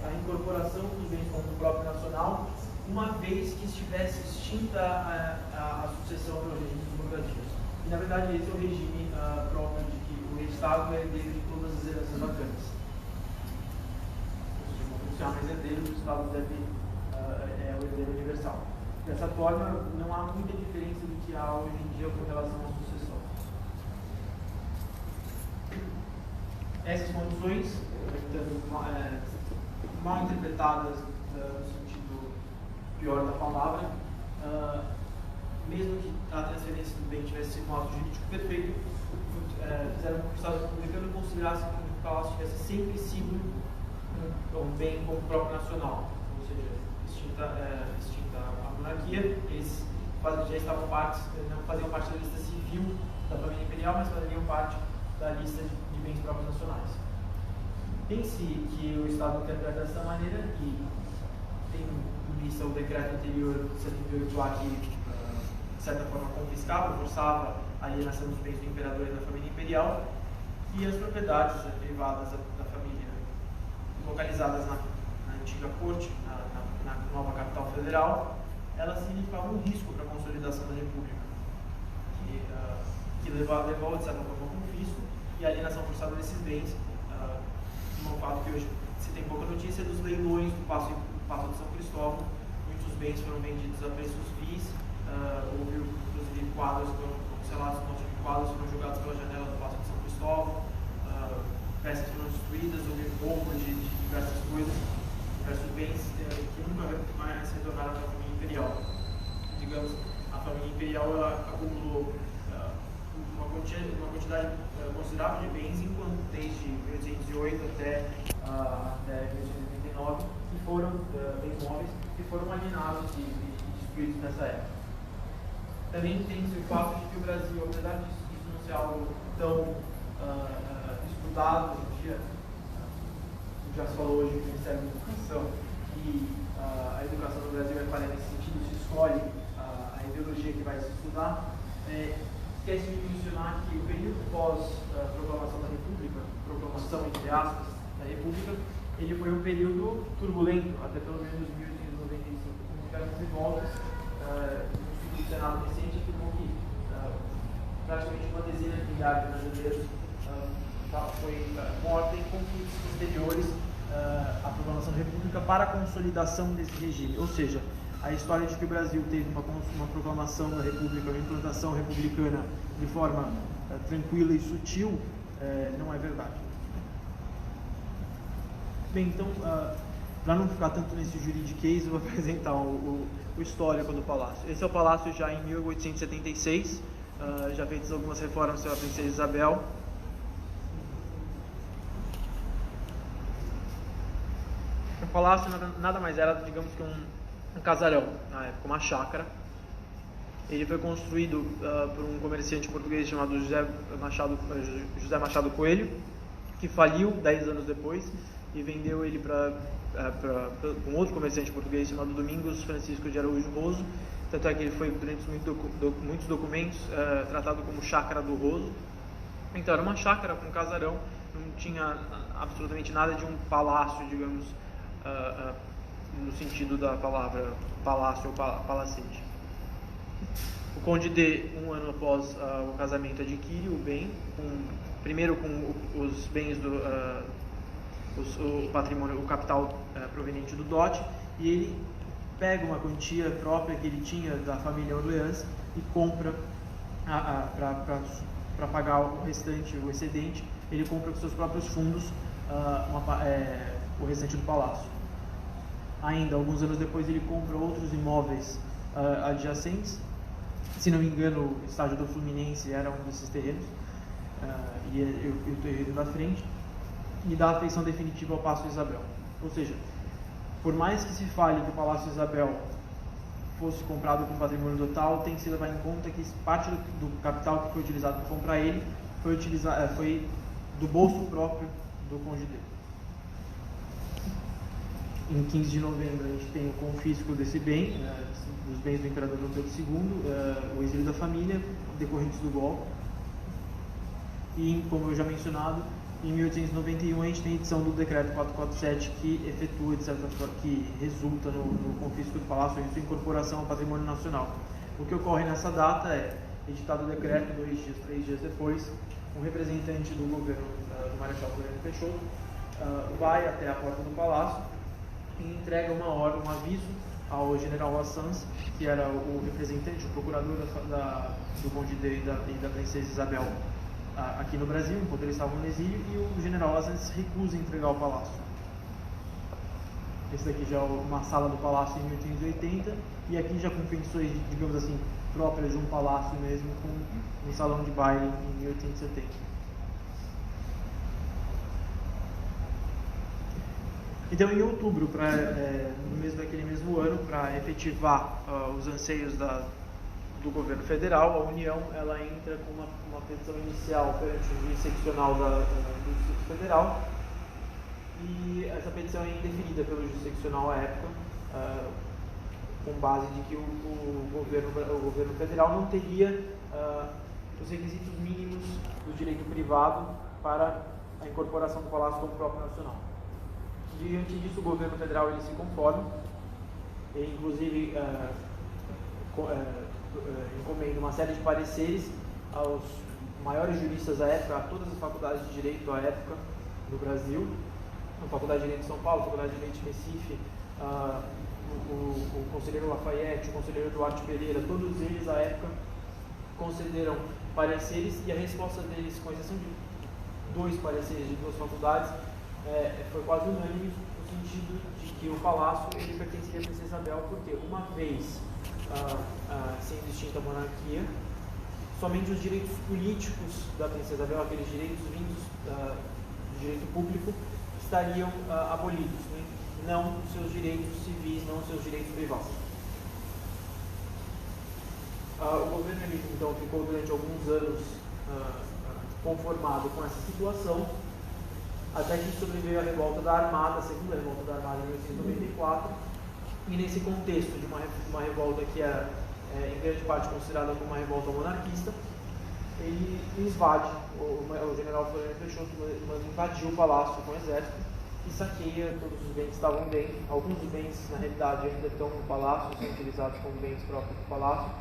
a incorporação dos bens como próprio nacional, uma vez que estivesse extinta a sucessão pelo regime dos morgadios. E, na verdade, esse é o regime próprio de que o Estado é herdeiro de todas as heranças vacantes. Ou seja, uma função mais herdeiro, o Estado é o herdeiro universal. Dessa forma, não há muita diferença do que há hoje em dia com relação à sucessão. Essas condições, mal interpretadas no sentido pior da palavra, mesmo que a transferência do bem tivesse sido um ato jurídico perfeito, fizeram com que o Estado republicano considerasse que o palácio tivesse sempre sido um bem como próprio nacional, ou seja, extinta a monarquia, eles já estavam não faziam parte da lista civil da família imperial, mas faziam parte da lista de bens próprios nacionais. Tem-se que o Estado interpreta dessa maneira e tem em vista o decreto anterior 78A que, de certa forma, confiscava, forçava a alienação dos bens do imperador e da família imperial, e as propriedades privadas da família localizadas na antiga corte, na nova capital federal, ela significava um risco para a consolidação da República, que levou, de certa forma, ao confisco e a alienação forçada desses bens. Um fato que hoje se tem pouca notícia dos leilões do Paço de São Cristóvão. Muitos bens foram vendidos a preços vis, houve inclusive quadros que foram cancelados, quadros foram jogados pela janela do Paço de São Cristóvão, peças foram destruídas, houve roubo de diversas coisas, diversos bens que nunca mais retornaram à família imperial. Digamos, a família imperial acumulou uma quantidade considerável de bens desde 1808 até 1889, que foram bens móveis que foram alienados e destruídos nessa época. Também tem-se o fato de que o Brasil, apesar disso não ser algo tão estudado hoje em dia, já se falou hoje que o Ministério da Educação, que a educação no Brasil é falha nesse sentido, se escolhe a ideologia que vai se estudar. Esquece de mencionar que o período pós-proclamação da República, proclamação entre aspas da República, ele foi um período turbulento, até pelo menos 1895, com diversas revoltas. O Senado recente afirmou que praticamente uma dezena de milhares de brasileiros foi morta em conflitos posteriores à proclamação da República para a consolidação desse regime. Ou seja, a história de que o Brasil teve uma proclamação da República, uma implantação republicana de forma tranquila e sutil, não é verdade. Bem, então, para não ficar tanto nesse juridiquês, eu vou apresentar o histórico do palácio. Esse é o palácio já em 1876, já feitas algumas reformas pela princesa Isabel. O palácio nada mais era, digamos que um casarão, na época, uma chácara. Ele foi construído por um comerciante português chamado José Machado Coelho, que faliu 10 anos depois e vendeu ele para um outro comerciante português chamado Domingos Francisco de Araújo Roso. Tanto é que ele foi, durante muitos documentos, tratado como Chácara do Roso. Então era uma chácara, um casarão, não tinha absolutamente nada de um palácio, digamos, no sentido da palavra palácio ou palacete. O Conde D, um ano após o casamento, adquire o bem, primeiro com os bens o patrimônio, o capital proveniente do dote, e ele pega uma quantia própria que ele tinha da família Orleans e compra para pagar o restante, o excedente, ele compra com seus próprios fundos o restante do palácio. Ainda, alguns anos depois, ele compra outros imóveis adjacentes. Se não me engano, o estádio do Fluminense era um desses terrenos, e o terreno da frente, e dá a feição definitiva ao Paço Isabel. Ou seja, por mais que se fale que o Palácio Isabel fosse comprado com patrimônio total, tem que se levar em conta que parte do capital que foi utilizado para comprar ele foi do bolso próprio do Conde D. Em 15 de novembro a gente tem o confisco desse bem, dos bens do imperador Dom Pedro II, o exílio da família, decorrentes do golpe. E, como eu já mencionado, em 1891 a gente tem a edição do Decreto 447 que efetua, de certa forma, que resulta no confisco do palácio e sua incorporação ao patrimônio nacional. O que ocorre nessa data é, editado o decreto, 3 dias depois, um representante do governo do Marechal Floriano Peixoto vai até a porta do palácio e entrega um aviso ao general Assans, que era o representante, o procurador do Conde D e da princesa Isabel aqui no Brasil, enquanto eles estavam no exílio, e o general Assans recusa entregar o palácio. Esse daqui já é uma sala do palácio em 1880, e aqui já com feições, digamos assim, próprias de um palácio mesmo, com um salão de baile em 1870. Então, em outubro, naquele mesmo ano, para efetivar os anseios do governo federal, a União ela entra com uma petição inicial perante o juiz seccional do Distrito Federal, e essa petição é indeferida pelo juiz seccional à época, com base de que o governo federal não teria os requisitos mínimos do direito privado para a incorporação do palácio como próprio nacional. Diante disso, o governo federal ele se conforma, e inclusive encomenda uma série de pareceres aos maiores juristas da época, a todas as faculdades de Direito da época do Brasil, a Faculdade de Direito de São Paulo, a Faculdade de Direito de Recife, o conselheiro Lafayette, o conselheiro Duarte Pereira, todos eles à época concederam pareceres, e a resposta deles, com exceção de 2 pareceres de 2 faculdades, foi quase unânime, no sentido de que o palácio ele pertencia à Princesa Isabel, porque uma vez sendo extinta a monarquia, somente os direitos políticos da Princesa Isabel, aqueles direitos vindos do direito público, estariam abolidos, né? Não os seus direitos civis, não os seus direitos privados. O governo ele, então ficou durante alguns anos conformado com essa situação, até que sobreveio a revolta da Armada, a segunda revolta da Armada em 1894, e nesse contexto de uma revolta que era em grande parte considerada como uma revolta monarquista, ele invade, o general Floriano Peixoto invadiu o palácio com o exército e saqueia todos os bens que estavam dentro. Alguns dos bens, na realidade, ainda estão no palácio, são utilizados como bens próprios do palácio,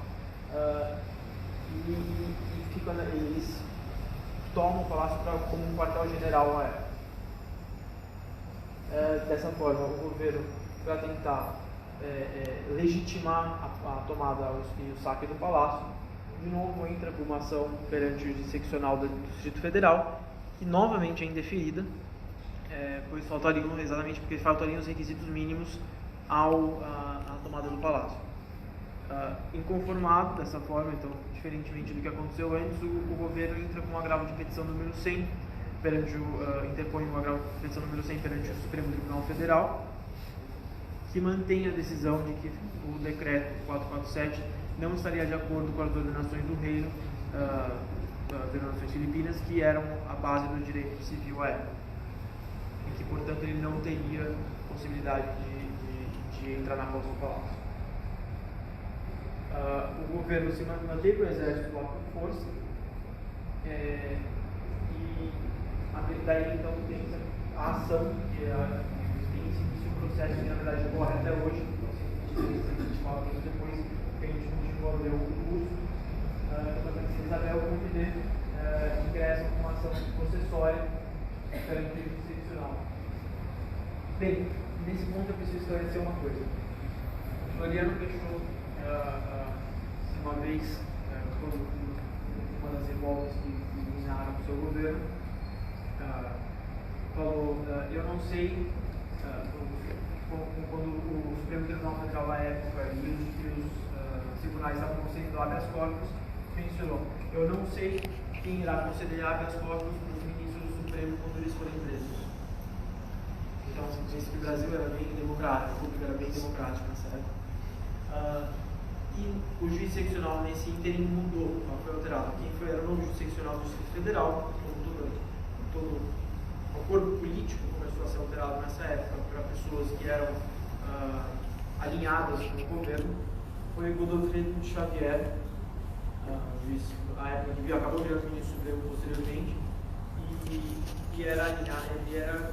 eles tomam o palácio como um quartel-general à época. Dessa forma, o governo, para tentar legitimar a tomada e o saque do palácio, de novo entra com uma ação perante o juiz seccional do Distrito Federal, que novamente é indeferida, pois faltariam, exatamente porque faltariam os requisitos mínimos à tomada do palácio. Inconformado dessa forma, então, diferentemente do que aconteceu antes, o governo entra com um agravo de petição número 100, interpõe um agravo de petição número 100 perante o Supremo Tribunal Federal, que mantém a decisão de que o decreto 447 não estaria de acordo com as ordenações do reino, as ordenações filipinas, que eram a base do direito civil à época, e que, portanto, ele não teria possibilidade de entrar na posse do palácio. O governo se manteve o exército lá com força, e daí então tem a ação, que o processo que na verdade ocorre até hoje, 24 anos depois que a gente desenvolveu o curso, a Princesa Isabel com o poder ingressa com uma ação processória perante o juiz seccional. Bem, nesse ponto eu preciso esclarecer uma coisa. Floriano Peixoto, uma vez, quando uma das revoltas que minaram o seu governo, falou, eu não sei, quando o Supremo Tribunal Federal da época e os tribunais estavam concedendo habeas corpus, mencionou, eu não sei quem irá conceder habeas corpus para os ministros do Supremo quando eles forem presos. Então, disse que o Brasil era bem democrático, a República era bem democrática nessa época. E o juiz seccional nesse ínterim mudou, foi alterado. Quem era o novo juiz seccional do Distrito Federal, todo o corpo político começou a ser alterado nessa época para pessoas que eram alinhadas com o governo, foi o Godofredo Xavier, juiz, a época que acabou virando ministro supremo posteriormente, e era alinhado, ele era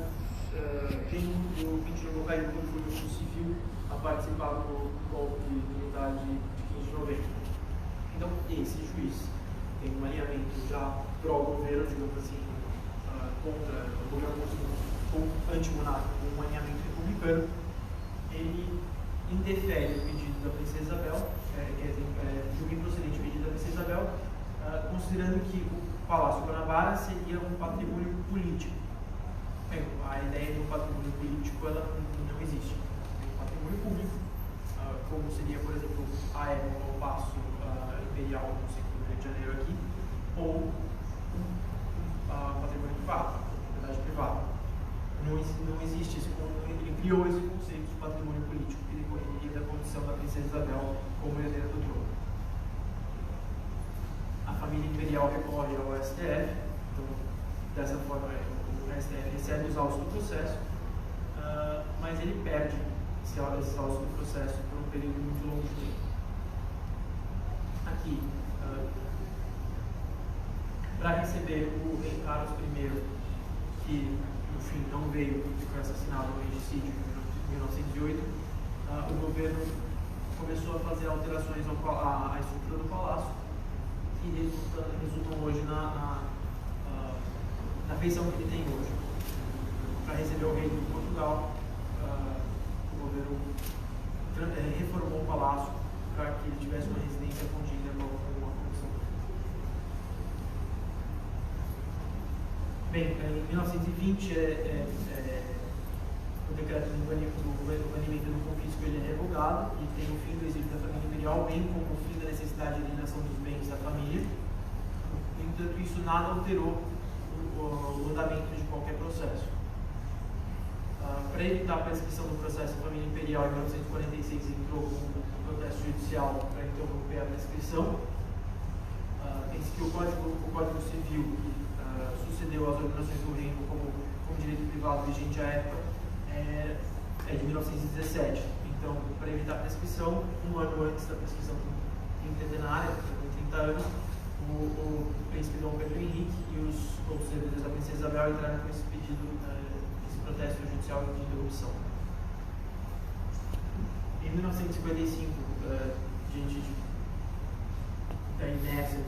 genro do 20 de Bocaiúva, que foi um civil a participar do golpe militar de 15 de novembro. Então, esse juiz tem um alinhamento já pró-governo, digamos assim, contra o governo antimonárquico, um alinhamento republicano. Ele interfere no pedido da Princesa Isabel, julga improcedente o pedido da Princesa Isabel, considerando que o Palácio Guanabara seria um patrimônio político. Bem, a ideia do patrimônio político ela não existe. É um patrimônio público, como seria, por exemplo, a época o Paço Imperial no centro do Rio de Janeiro aqui, ou patrimônio privado, propriedade privada. Não existe esse conceito, ele criou esse conceito de patrimônio político que decorreria da condição da Princesa Isabel como herdeira do trono. A família imperial recorre ao STF, então dessa forma o STF recebe os autos do processo, mas ele perde esses autos do processo por um período muito longo de tempo. Aqui, para receber o rei Carlos I, que no fim não veio porque foi assassinado no regicídio em 1908, o governo começou a fazer alterações à estrutura do palácio, que resultam hoje na feição que ele tem hoje. Para receber o rei de Portugal, o governo reformou o palácio para que ele tivesse uma residência condigna com uma comissão. Bem, em 1920, o decreto do banimento do confisco ele é revogado e tem o fim do exílio da família imperial, bem como o fim da necessidade de alienação dos bens da família. No entanto, isso nada alterou o andamento de qualquer processo. Para evitar a prescrição do processo da família imperial, em 1946 entrou com um protesto judicial para interromper a prescrição. Pense que o Código Civil, que sucedeu às ordenações do reino como direito privado vigente à época, é de 1917. Então, para evitar a prescrição, um ano antes da prescrição quinquentenária, com 30 anos, o príncipe Dom Pedro Henrique e os outros herdeiros da princesa Isabel entraram com esse pedido, esse protesto judicial de interrupção. Em 1955, diante da inércia e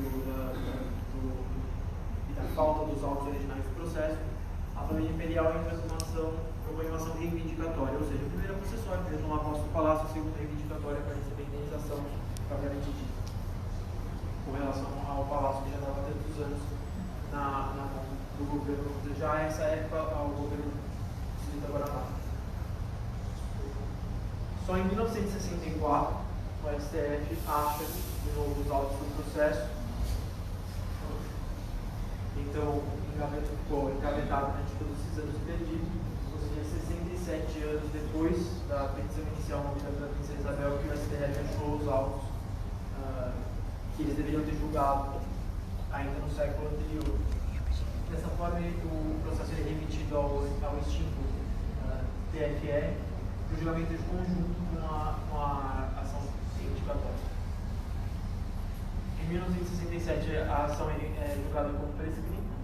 da falta dos autos originais do processo, a família imperial entra propõe uma ação reivindicatória, ou seja, a primeira processória, para tomar posse do palácio, a segunda reivindicatória para receber indenização propriamente dita, com relação ao palácio que já estava há tantos anos na mão do governo, já essa época ao governo de Guaraná. Só em 1964, o STF acha de novo os autos do processo. Então, ficou engavetado durante todos esses anos perdidos. Ou seja, 67 anos depois da petição inicial movida pela princesa Isabel, que o STF achou os autos que eles deveriam ter julgado ainda no século anterior. Dessa forma, o processo é remetido ao extinto TFE, para o julgamento de conjunto com uma ação reivindicatória. Em 1967, a ação é julgada como prescrita,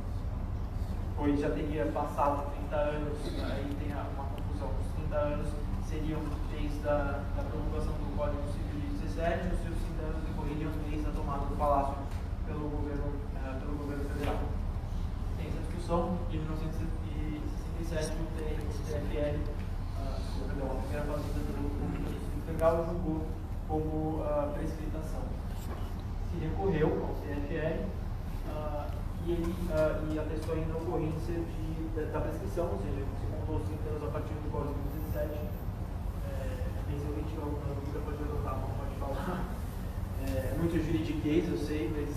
pois já teria passado 30 anos, aí tem uma conclusão. Os 30 anos seriam desde a promulgação do Código Civil de 17, os seus 30 anos decorreriam desde a tomada do Palácio pelo governo federal. Tem essa discussão, e em 1967 o TFL, a primeira fase do Ministério Federal, julgou como prescritação. Se recorreu ao TFL e atestou ainda a ocorrência da prescrição, ou seja, se contou os 30 anos a partir do Código 17. Se alguém tiver alguma dúvida, pode levantar a mão, pode falar. É muito juridiquês, eu sei, mas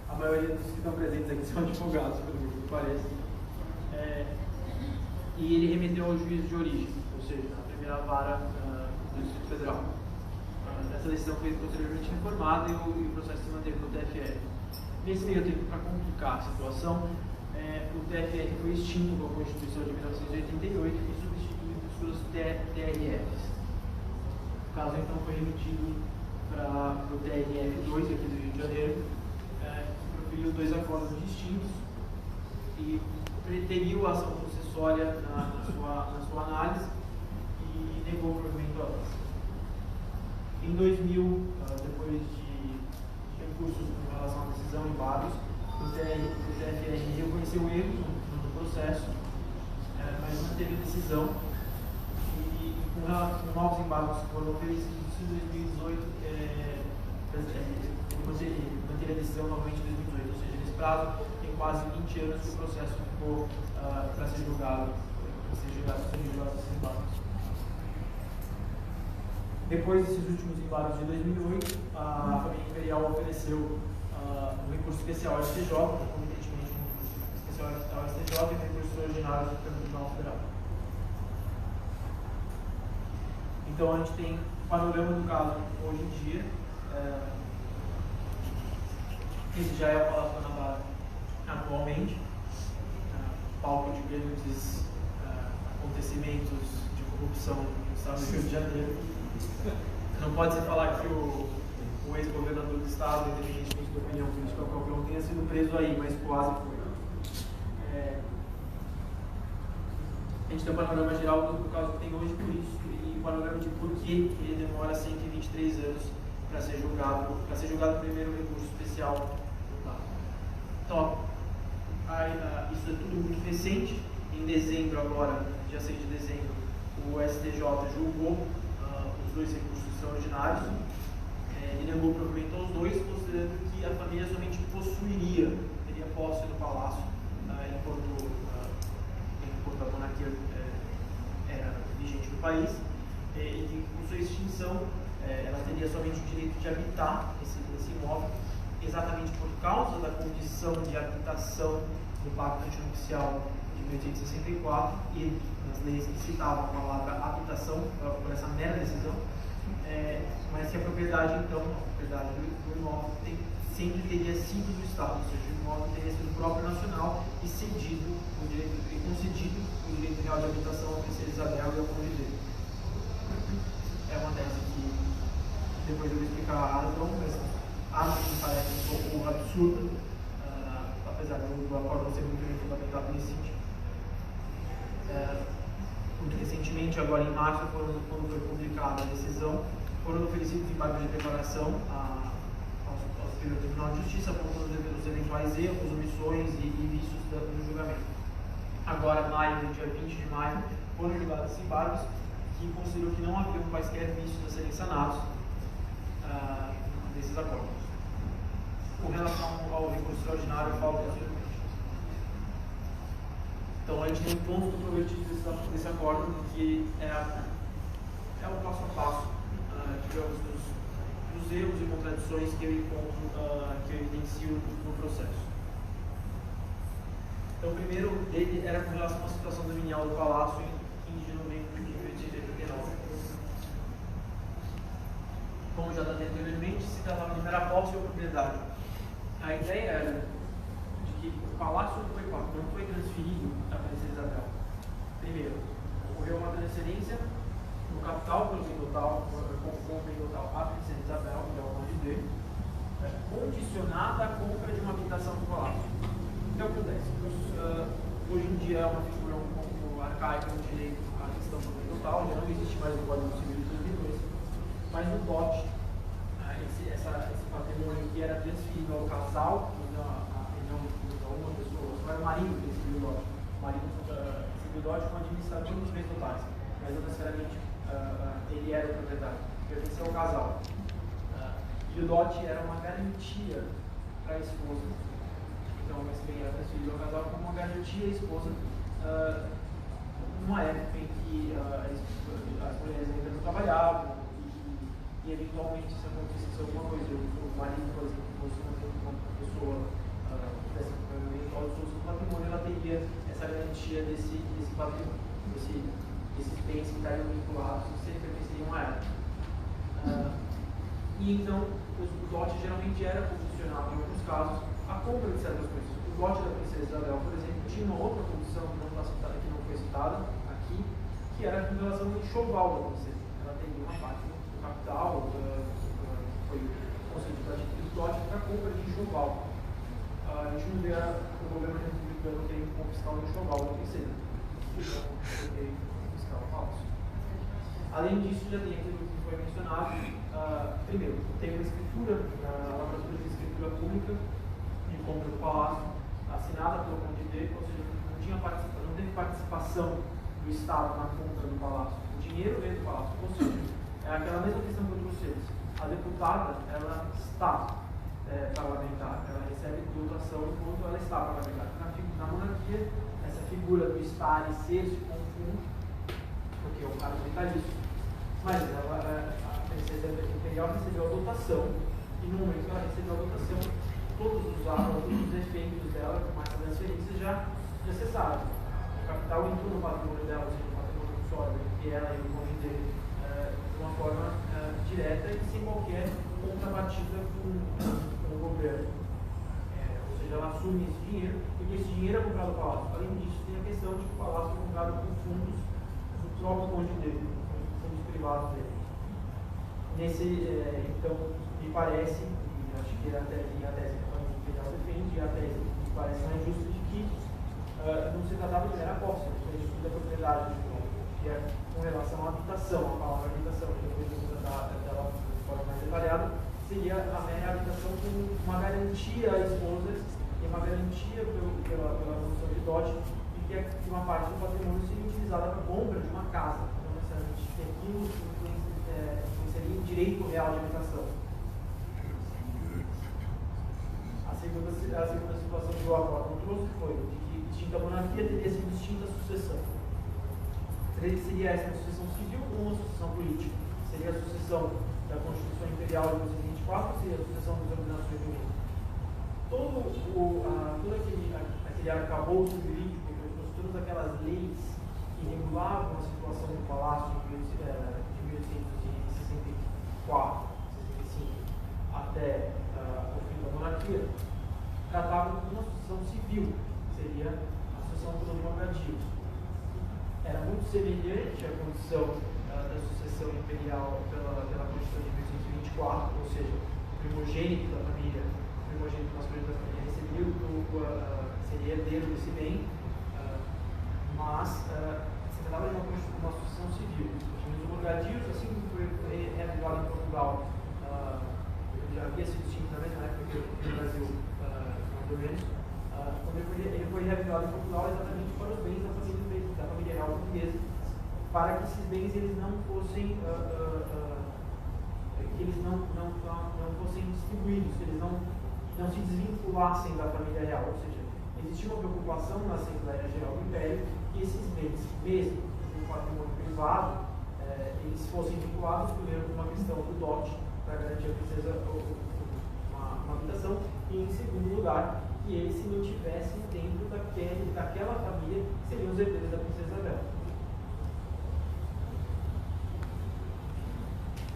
a maioria dos que estão presentes aqui são advogados, pelo que parece. E ele remeteu ao juízo de origem, ou seja, na primeira vara do Distrito Federal. Essa decisão foi posteriormente reformada e o processo se manteve no TFL. Nesse meio tempo, para complicar a situação, o TFL foi extinto com a Constituição de 1988 e substituído por suas TRFs. O caso então foi remetido para o TRF2 aqui do Rio de Janeiro, que proferiu 2 acordos distintos e preteriu a ação processória na sua análise e negou o provimento a ela. Em 2000, depois de recursos com relação à decisão em vários, o TFR reconheceu o erro no processo, mas manteve a decisão e com novos embargos que foram oferecidos em 2018, manteve a decisão novamente em 2018, ou seja, nesse prazo tem quase 20 anos que o processo ficou para ser julgado, esses embargos. Depois desses últimos embargos de 2008, a família imperial ofereceu um recurso especial ao STJ, competentemente um recurso especial ao STJ e um recurso extraordinário do Tribunal Federal. Então a gente tem o panorama do caso hoje em dia. Esse já é o Palácio Guanabara atualmente, palco de grandes acontecimentos de corrupção no estado do Rio de Janeiro. Não pode se falar que o ex-governador do estado, independentemente da opinião política qualquer um, tenha sido preso aí, mas quase foi. A gente tem um panorama geral do caso que tem hoje, por isso, e um panorama de por que ele demora 123 anos para ser julgado no primeiro recurso especial. Então, isso é tudo muito recente. Em dezembro agora, dia 6 de dezembro, o STJ julgou os dois recursos extraordinários e negou o provimento aos dois, considerando que a família somente teria posse do palácio enquanto a monarquia era vigente no país, e que com sua extinção ela teria somente o direito de habitar esse imóvel, exatamente por causa da condição de habitação do Pacto Antinupcial de 1864 e nas leis que citavam a palavra habitação por essa mera decisão, mas que a propriedade, então, a propriedade do imóvel sempre teria sido do Estado, ou seja, o imóvel teria sido próprio nacional e concedido o direito real de habitação à princesa Isabel e ao cônjuge dele. É uma tese que depois eu vou explicar a razão, mas acho que me parece um pouco absurda, apesar do acordo ser muito bem fundamentado nesse sentido. Muito recentemente, agora em março, quando foi publicada a decisão, foram oferecidos embargos de declaração ao Superior Tribunal de Justiça, apontando os eventuais erros, omissões e vícios do julgamento. Agora, no dia 20 de maio, foram julgados esses embargos, que considerou que não haviam quaisquer vícios a serem sanados desses acordos. Com relação ao recurso extraordinário, eu falo posteriormente. Então, a gente tem um ponto controvertido desse acordo, que é o passo a passo, digamos, dos erros e contradições que eu encontro, que eu evidencio no processo. Então, o primeiro dele era com relação à situação dominial do Palácio em 15 de novembro de 1889. Como já tratei anteriormente, se tratava de mera posse ou propriedade. A ideia era de que o Palácio não foi transferido à princesa Isabel. Primeiro, ocorreu uma transferência no capital pelo bem total, à princesa Isabel, que é o cônjuge dele, condicionada à compra de uma habitação do palácio. O que acontece? Hoje em dia é uma figura um pouco arcaica no direito à questão do bem total, já não existe mais o Código Civil de 2002, mas no dote, esse patrimônio que era transferido ao casal, e não a uma pessoa, só era o marido que recebeu o dote. O marido recebeu o dote como administrador dos bens totais, mas não necessariamente ele era o proprietário, pertencia ao casal. E o dote era uma garantia para a esposa. Então, esse bem era transferido ao casal como uma garantia à esposa, numa época em que as mulheres ainda não trabalhavam e eventualmente, se acontecesse alguma coisa, o marido, por exemplo, fosse uma pessoa que tivesse eventual esforço do patrimônio, ela teria essa garantia desse patrimônio, esses bens que estariam vinculados, se pertenceriam a ela. E então, o dote geralmente era condicionado, em alguns casos, à compra de certas coisas. O dote da princesa Isabel, por exemplo, tinha uma outra condição que não foi citada aqui, que era em relação ao enxoval da princesa. Ela teria uma parte do capital, foi concedido a título de dote para a compra de enxoval. A gente não vê o governo republicano querendo confiscar o enxoval da princesa. Além disso, já tem aquilo que foi mencionado. Primeiro, tem uma escritura, a lavratura de escritura pública de compra do palácio, assinada pelo cônjuge dele, ou seja, não teve participação do Estado na compra do palácio. O dinheiro veio do palácio. Ou seja, é aquela mesma questão que eu trouxe antes. A deputada, ela está parlamentar, ela recebe dotação enquanto ela está parlamentar. Na monarquia, essa figura do estar e ser se confunde, porque é um cargo vitalício. Mas a princesa imperial recebeu a dotação, e no momento que ela recebeu a dotação, todos os efeitos dela, com mais transferência, já cessaram. O capital entrou no patrimônio dela, ou seja, no patrimônio sólido, que ela e o cônjuge dele, de uma forma direta e sem qualquer contrapartida com o governo. Ou seja, ela assume esse dinheiro, porque esse dinheiro é comprado ao palácio. Além disso, tem a questão de que o palácio é comprado com fundos do próprio cônjuge dele, fundos privados dele. Então, me parece, e acho que a tese que ela defende, e a tese que me parece mais justa, de que não se tratava de mera posse, foi isso da propriedade, que é com relação à habitação, a palavra habitação, depois eu vou tratar dela de forma mais detalhada, seria a mera habitação com uma garantia à esposa e uma garantia pela construção de dote, de que uma parte do patrimônio seria utilizada para a compra de uma casa, não necessariamente que aquilo influenciaria em direito real de habitação. A segunda situação que o acórdão trouxe foi de que extinta a monarquia teria sido extinta a sucessão. Seria essa uma sucessão civil ou uma sucessão política? Seria a sucessão da Constituição Imperial de 1924, seria a sucessão das Ordenações do Reino. Todo aquele arcabouço jurídico, todas aquelas leis que regulavam a situação do Palácio de 1864, 65, até o fim da monarquia, tratavam de uma sucessão civil, que seria a sucessão por democracia. Era muito semelhante à condição da sucessão imperial pela Constituição de 1824, ou seja, o primogênito da família, o primogênito masculino da família seria herdeiro desse bem, mas se tratava de uma sucessão civil. Os morgadios, assim como foi reavivado em Portugal, já havia sido extinto na mesma época que no Brasil, mais ou menos, quando ele foi reavivado em Portugal exatamente para os bens da família real portuguesa, para que esses bens eles não fossem fossem distribuídos, que eles não se desvinculassem da família real, ou seja, existia uma preocupação na Assembleia Geral do Império que esses bens, mesmo no patrimônio privado, eles fossem vinculados primeiro por uma questão do dote, para garantir a princesa uma habitação, e em segundo lugar, que eles se mantivessem dentro daquela família que seriam os herdeiros da princesa Isabel.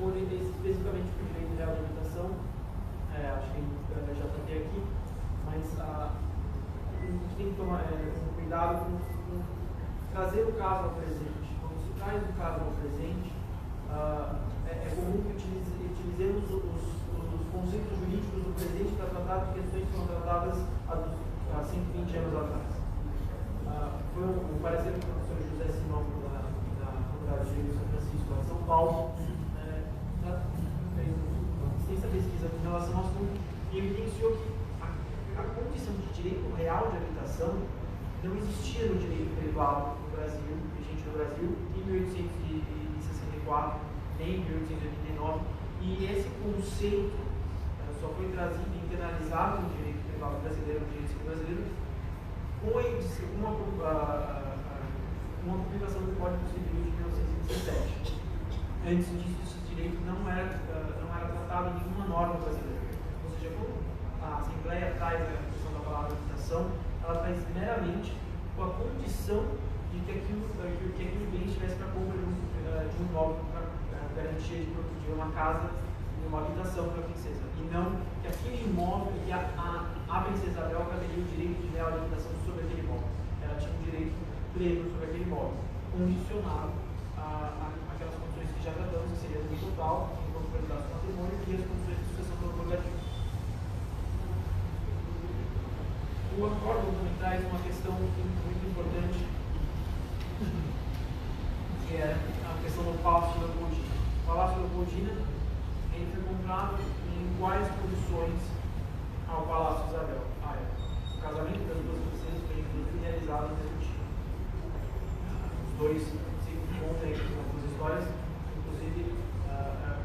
Especificamente para o direito real de habitação, acho que eu já toquei aqui, mas a gente tem que tomar cuidado com trazer o caso ao presente. Quando se traz o caso ao presente, é comum que utilizemos os conceitos jurídicos do presente para tratar de questões que foram tratadas há 120 anos atrás. Foi um parecer do professor José Simão da Faculdade de Direito de São Francisco, lá de São Paulo, fez uma extensa pesquisa com relação ao assunto e evidenciou que a condição de direito real de habitação não existia no direito privado no Brasil, vigente no Brasil, em 1864, nem em 1889, e esse conceito só foi trazido e internalizado no direito privado brasileiro, no direito civil brasileiro, com uma publicação do Código Civil de 1917. Antes disso, esse direito não era tratado em nenhuma norma brasileira. Ou seja, quando a Assembleia traz a questão da palavra habitação, ela traz meramente com a condição de que aquilo bem estivesse para a compra de um imóvel para garantia de uma casa e uma habitação para a princesa. E não que aquele imóvel, que a princesa Isabel caberia o direito de real de habitação sobre aquele imóvel. Ela tinha um direito pleno sobre aquele imóvel, condicionado aquelas condições que já tratamos, que seria do total, enquanto qualidade do patrimônio, e as condições de sucessão pelo prorrogativo. O acórdão também traz uma questão muito importante, que é a questão do Palácio da Leopoldina. O Palácio da Leopoldina ele foi comprado em quais condições ao Palácio de Isabel? O casamento das duas princesas foi realizado no mesmo dia. Os dois se encontram em algumas histórias, inclusive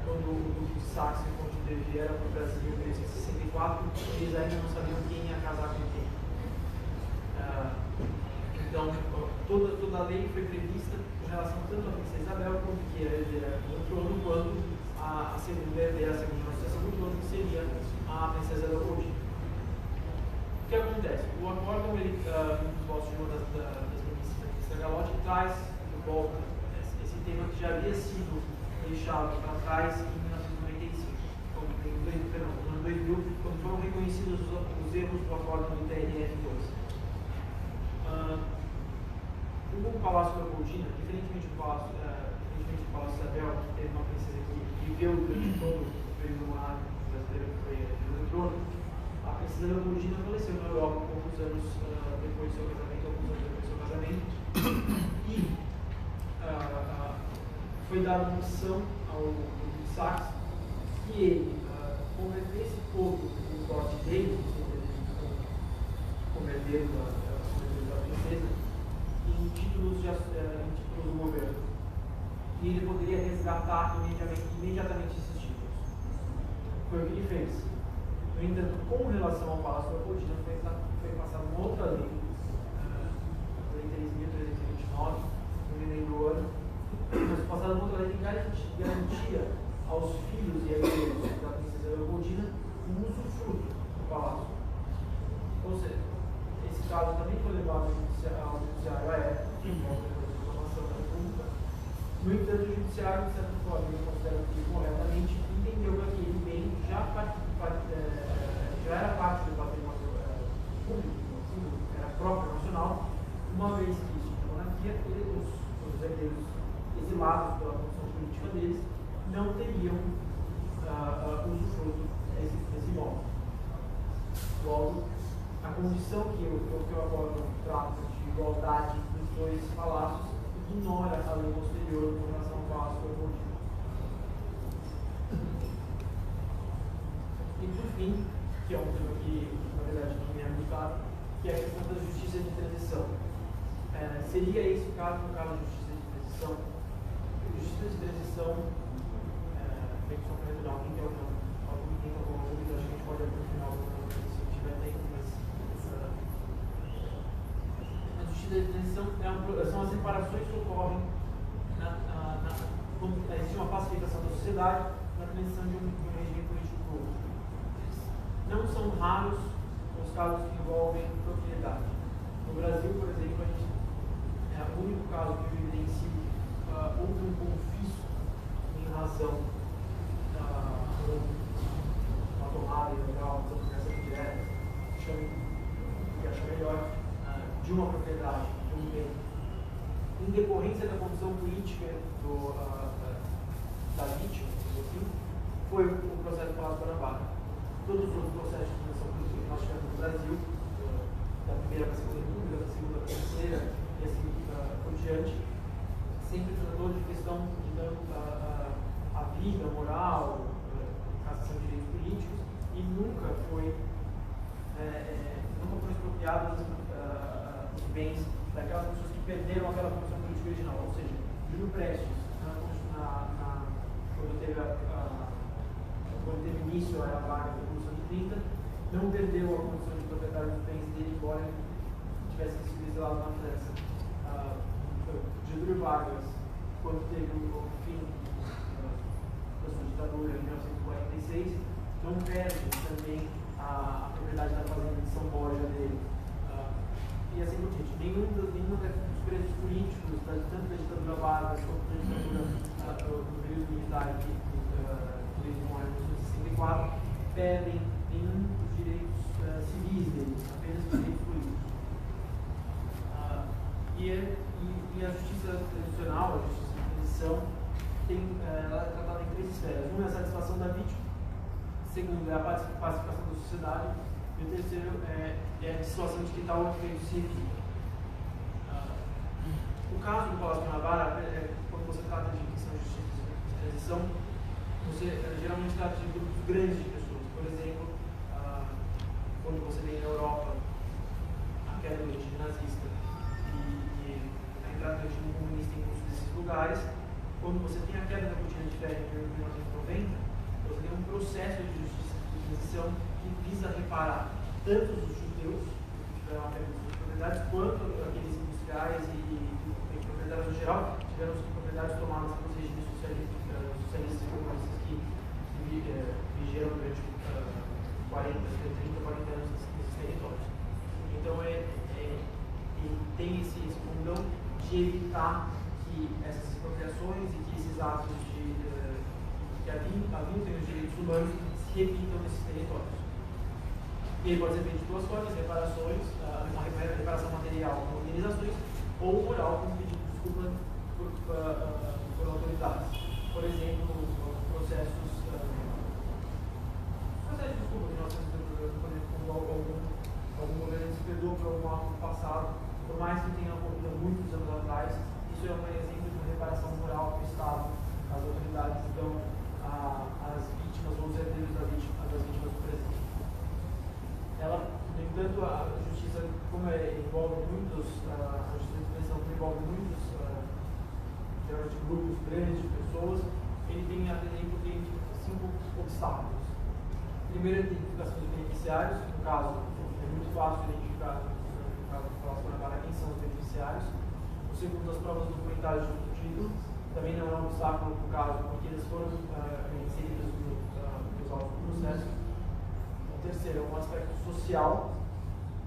quando o Duque de Saxe e o Conde de vieram para o Brasil em 1864, eles ainda não sabiam quem ia casar com quem. Então, toda a lei foi prevista com relação tanto à princesa Isabel, quanto que era herdeira do trono, quanto a segunda herdeira, a segunda sucessão do trono, que seria a princesa Leopoldina. O que acontece? O acórdão, ele, nos votos de uma das ministras da ministra Galotti, traz de volta esse tema que já havia sido deixado para trás em 1995, no ano 2000, quando foram reconhecidos os erros do acórdão do TRF2. O Palácio da Leopoldina, diferentemente do Palácio Isabel, que teve uma princesa que viveu durante todo o período monárquico brasileiro, que foi no trono, a princesa Leopoldina faleceu na Europa poucos anos depois do seu casamento, e foi dada missão ao Ludwig Sachs que ele convertesse todo o dote dele, converter da princesa, em títulos do governo. E ele poderia resgatar imediatamente esses títulos. Foi o que ele fez. No entanto, com relação ao Palácio Leopoldina, foi passada uma outra lei, Lei 3.329, não me lembro o ano, mas passada uma outra lei que garantia aos filhos e herdeiros da princesa Leopoldina um usufruto do palácio. Ou seja, esse caso também foi levado ao judiciário à época, depois da proclamação da República. No entanto, o judiciário, de certa forma, eu considero que corretamente, entendeu que aquele bem já era parte do patrimônio público, era próprio nacional, uma vez que isso na monarquia, os herdeiros exilados pela condição política deles não teriam usufruto desse imóvel. Logo, a condição que eu agora trato de igualdade dos dois palácios ignora a lei posterior com relação ao Palácio Leopoldina. E por fim, que é um tema que na verdade não me é buscado, que é a questão da justiça de transição. Seria esse o caso no caso da justiça de transição? Justiça de transição, bem que só para retornar, alguém tem alguma dúvida, acho que a gente pode abrir no final se tiver tempo, mas a justiça de transição são as separações que ocorrem quando existe uma pacificação da sociedade na transição de um regime político para o outro. Não são raros os casos que envolvem propriedade. No Brasil, por exemplo, o único caso que eu evidencio houve um confisco em razão uma tomada ilegal, uma promessa direta, que acho melhor, de uma propriedade, de um bem, em decorrência da condição política da vítima, assim, foi o processo do Palácio Guanabara. Todos os outros processos de transição política que nós tivemos no Brasil, da primeira para a segunda república, da segunda para a terceira, e assim por diante, sempre tratou de questão de dano à vida moral, cassação de direitos políticos, e nunca foi expropriado os bens daquelas pessoas que perderam aquela função política original. Ou seja, Júlio Prestes, quando teve início a vaga da Revolução de 30, não perdeu a condição de proprietário dos bens dele, embora ele tivesse sido exilado na França. Getúlio Vargas, quando teve o fim da sua ditadura em 1946, não perde também a propriedade da fazenda de São Borja dele. E assim por diante. Nenhum dos presos políticos, tanto da ditadura Vargas quanto da ditadura do período militar de 1964, perdem nenhum dos direitos civis deles, apenas os direitos políticos. E a justiça tradicional, a justiça de transição, ela é tratada em três esferas. Uma é a satisfação da vítima, segundo é a pacificação da sociedade, e o terceiro é a situação de que tal efeito se evita. O caso do Palácio Guanabara, quando você trata de questão de justiça de transição, você geralmente trata de grupos grandes de pessoas. Por exemplo, quando você tem na Europa a queda do regime nazista e a entrada do regime comunista em muitos desses lugares, quando você tem a queda da cortina de ferro em 1990, você tem um processo de justiça de transição que visa reparar tanto os judeus que tiveram a perda de suas propriedades, quanto aqueles industriais e proprietários no geral tiveram suas propriedades tomadas pelos regimes socialistas e comunistas que vigeram durante 30, 40 anos nesses territórios. Então, ele tem esse condão de evitar que essas expropriações e que esses atos que avintem os direitos humanos se repitam nesses territórios. Ele pode ser feito de duas formas: reparações, uma reparação material com indenizações, ou moral com pedido de desculpa por autoridades. Por exemplo, processos de desculpa que nós temos, por exemplo, quando algum governo se perdoa por algum ato passado, por mais que tenha ocorrido muitos anos atrás, isso é um exemplo de uma reparação moral que o Estado, as autoridades dão às vítimas ou os herdeiros das vítimas do presente. Ela, no entanto, a justiça, como envolve muitos, a justiça de prevenção envolve muitos, geralmente grupos grandes de pessoas, ele tem, por exemplo, 5 obstáculos. Primeiro, a identificação dos beneficiários, no caso, é muito fácil identificar, no caso do Palácio Guanabara, quem são os beneficiários. O segundo, as provas documentais junto do título, também não é um obstáculo no caso, porque eles foram inseridos nos autos do processo. O terceiro, é um aspecto social,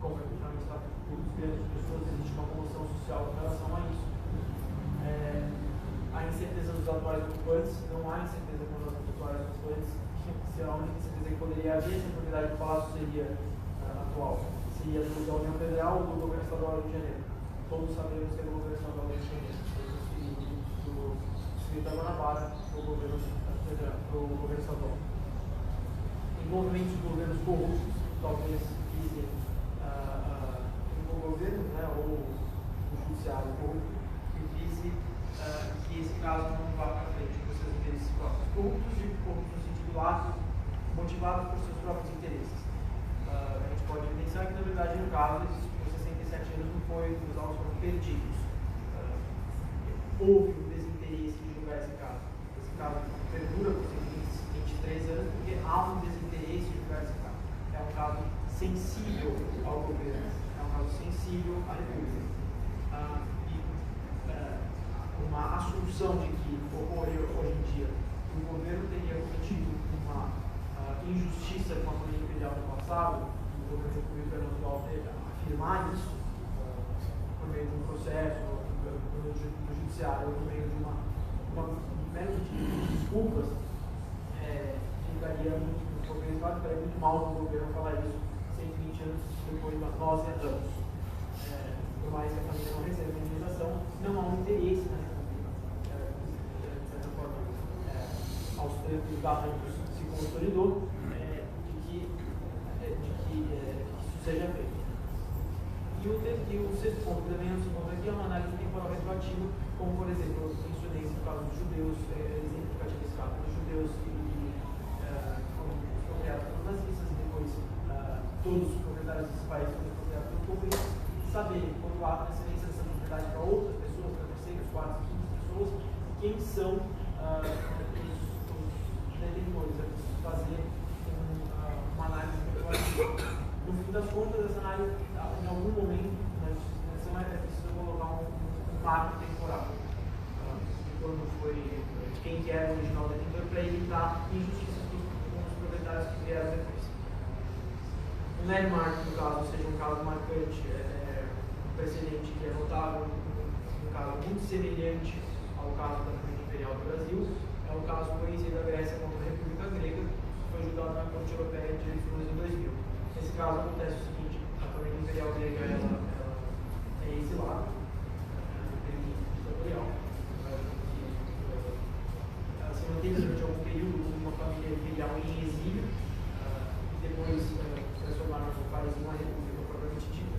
como é geralmente está por grandes pessoas, existe uma comoção social em relação a isso. A incerteza dos atuais ocupantes, não há incerteza com os atuais ocupantes, se a única incerteza que poderia haver se a propriedade do palácio seria atual, seria da União Federal ou do governo estadual do Rio de Janeiro. Todos sabemos que é do governo estadual do Rio de Janeiro, do Distrito da Guanabara para o governo estadual. Envolvimento de governos corruptos, talvez visem o governo, né, ou o judiciário corrupto, que vise que esse caso não vá para frente por seus interesses próprios. Corruptos no sentido lato, motivados por seus próprios interesses. A gente pode pensar que, na verdade, no caso, por 67 anos não foi, os autos foram perdidos. Houve um desinteresse de julgar esse caso. Esse caso perdura por 23 anos porque há um desinteresse de julgar esse caso. É um caso sensível ao governo, é um caso sensível à República. Uma assunção de que ocorreu hoje em dia que o governo teria cometido uma injustiça com a política imperial no passado, o governo republicano atual afirmar isso por meio de um processo, por meio do judiciário, ou por meio de uma mero de desculpas, ficaria muito mal no governo falar isso 120 anos depois nós erramos. Por mais que a família não receba a indenização, não há um interesse na República, de certa forma, aos tempos da República se consolidou, de que isso seja feito. E o sexto ponto, também é aqui, é uma análise temporal retroativa, como, por exemplo, eu mencionei no caso dos judeus, exemplificativo esse caso, dos judeus que foram expropriados pelos nazistas, e depois todos os proprietários desses países foram expropriados pelo comunismo, saber, quando há transferência dessa propriedade para outras pessoas, para terceiras, quartas, quintas pessoas, quem são os detentores, fazer uma análise retroativa. No fim das contas, essa análise, em algum momento, na justiça é preciso colocar um marco temporal. Quando foi quem que era o original detentor, para evitar injustiças com os proprietários que vieram depois. O landmark, no caso, seja um caso marcante, um precedente que é notável, um caso muito semelhante ao caso da família imperial do Brasil, é o caso conhecido da Grécia contra a República Grega, que foi julgado na Corte Europeia de Direitos Humanos em 2000. Nesse caso acontece o seguinte: a família imperial grega ela é exilada, no período ditatorial, ela se manteve durante algum período como uma família imperial em exílio, e depois transformaram o país em uma república propriamente dita.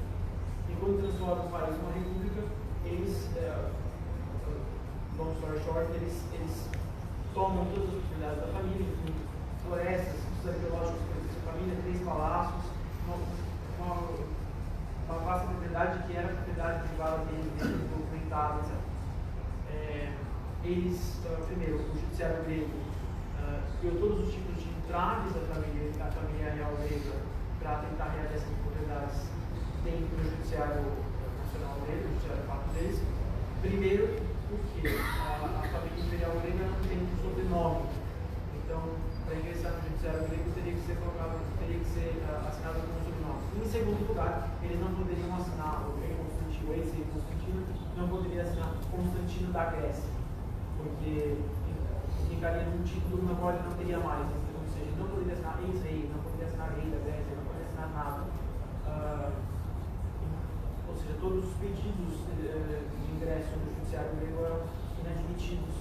E quando transformam o país em uma república, eles, long story short, eles tomam todas as propriedades da família, florestas, os arqueológicos da família, 3 palácios, uma vasta propriedade que era propriedade privada deles, documentada, etc. Eles, primeiro, o judiciário grego criou todos os tipos de entraves da família real grega para tentar realizar essas propriedades dentro do judiciário nacional deles, o judiciário fato deles. Primeiro, porque a família imperial grega não tem um sobrenome. Então, para ingressar no judiciário grego teria que ser assinado com um sobrenome. Em segundo lugar, eles não poderiam assinar o rei Constantino, o ex-rei Constantino, não poderia assinar Constantino da Grécia, porque ficaria num título na qual ele não teria mais. Ou seja, ele não poderia assinar ex-rei, não poderia assinar rei da Grécia, não poderia assinar nada. Ou seja, todos os pedidos de ingresso no judiciário grego eram inadmitidos.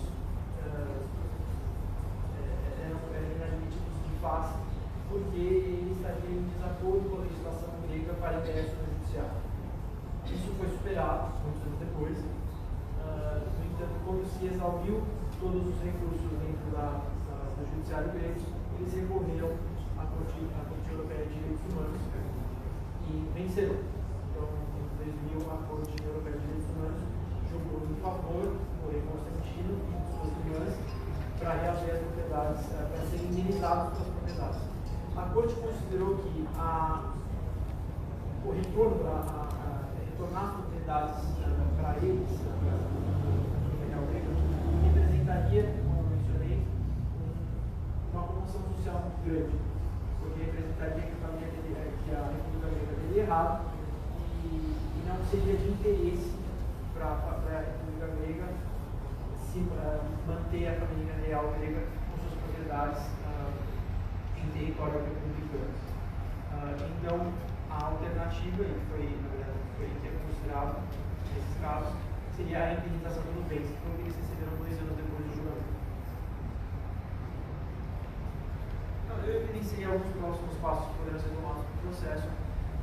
Eram inadmitidos de face, porque ele estaria em desacordo com a legislação grega para ingresso no judiciário. Isso foi superado muitos anos depois, No entanto, quando se exauriu todos os recursos dentro do Judiciário grego, eles recorreram à Corte Europeia de Direitos Humanos e venceram. Então, em 2000, a Corte Europeia de Direitos Humanos julgou em favor do rei Constantino e de suas irmãs para reaver as propriedades, para serem indenizados pelas propriedades. A Corte considerou que o retorno, retornar as propriedades para eles, representaria, como eu mencionei, uma comoção social muito grande, porque representaria que a República Grega teria errado e não seria de interesse para a República Grega manter a família real grega com suas propriedades em território republicano. Então, a alternativa, e foi que é considerado nesses casos, seria a indenização dos bens, que eles receberam 2 anos depois do julgamento. Então, eu evidenciei alguns próximos passos que poderão ser tomados no processo.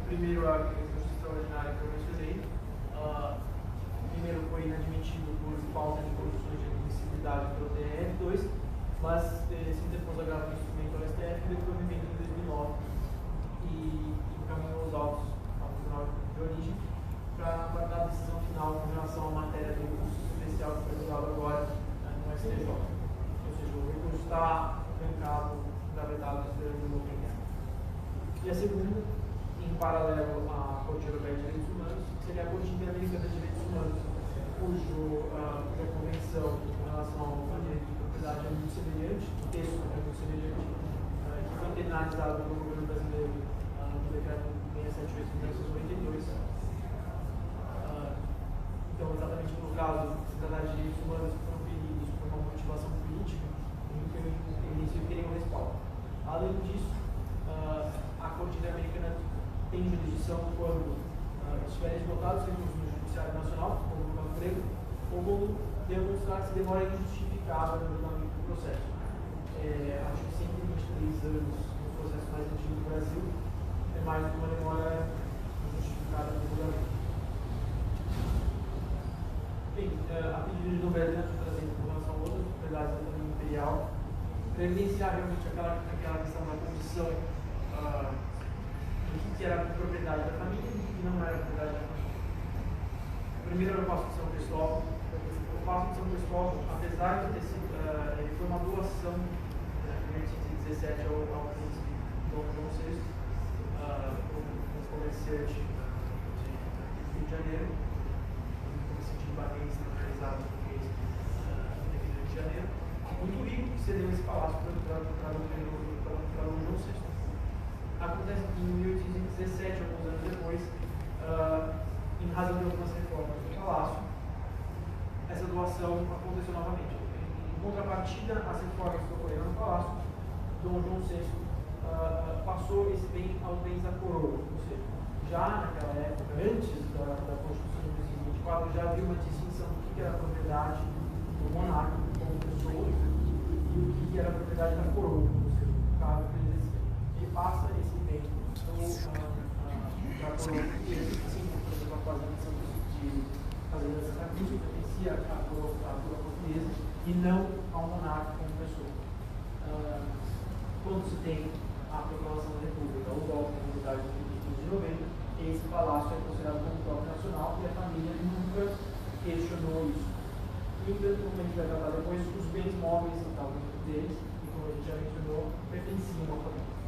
Primeiro, a justiça extraordinária que eu mencionei. Primeiro, foi inadmitido por falta de condições de admissibilidade pelo TRF2, mas se interpôs agravo do instrumento ao STF e depois em 2009 e encaminhou os autos ao Tribunal de Origem para aguardar a decisão final com relação à matéria do recurso especial que foi usado agora no STJ. Ou seja, o recurso está trancado, engavetado, esperando o momento. E a segunda, em paralelo à Corte Europeia de Direitos Humanos, seria a Corte Interamericana de Direitos Humanos, cuja convenção com relação ao direito de propriedade é muito semelhante, o texto é muito semelhante, que foi internalizado pelo governo brasileiro no decreto 678 de 1992. Então, exatamente no caso de tratar de direitos humanos que foram feridos por uma motivação política, eles teriam respaldo. Além disso, a Corte Interamericana tem jurisdição quando estiverem esgotados os recursos no Judiciário Nacional, como no caso grego, ou quando demonstrar que se demora injustificada no julgamento do processo. Acho que 123 anos no processo mais antigo do Brasil é mais do que uma demora injustificada no julgamento. Bem, a pedido de Novelli, trazendo com relação a outras propriedades da família imperial, para evidenciar realmente aquela questão da condição do que era a propriedade da família e o que não era a propriedade da família. Primeiro era o Paço de São Cristóvão. O Paço de São Cristóvão, apesar de ter sido, ele foi uma doação em 1817 ao príncipe Dom João VI, um comerciante de Rio de Janeiro, um comerciante de barris naturalizado português aqui do Rio de Janeiro, muito rico, que cedeu esse palácio para Dom João VI. Acontece que em 1817, alguns anos depois, em razão de algumas reformas do palácio, essa doação aconteceu novamente. Em contrapartida, as reformas que ocorreram no palácio, Dom João VI passou esse bem aos bens da coroa. Ou seja, já naquela época, antes da Constituição de 1924, já havia uma distinção do que era a propriedade do monarca como pessoa e o que era a propriedade da coroa, ou seja, o cargo que ele exercia. Ele passa esse bem para a coroa portuguesa, assim como, por exemplo, a fazenda de São Santa Cruz, que pertencia à coroa portuguesa e não ao monarca como pessoa. Quando se tem a proclamação da República, o golpe da unidade de 15 de novembro, esse palácio é considerado como próprio nacional e a família nunca questionou isso. E, como a gente vai tratar depois, os bens móveis que estavam dentro deles, e como a gente já mencionou, pertenciam à família.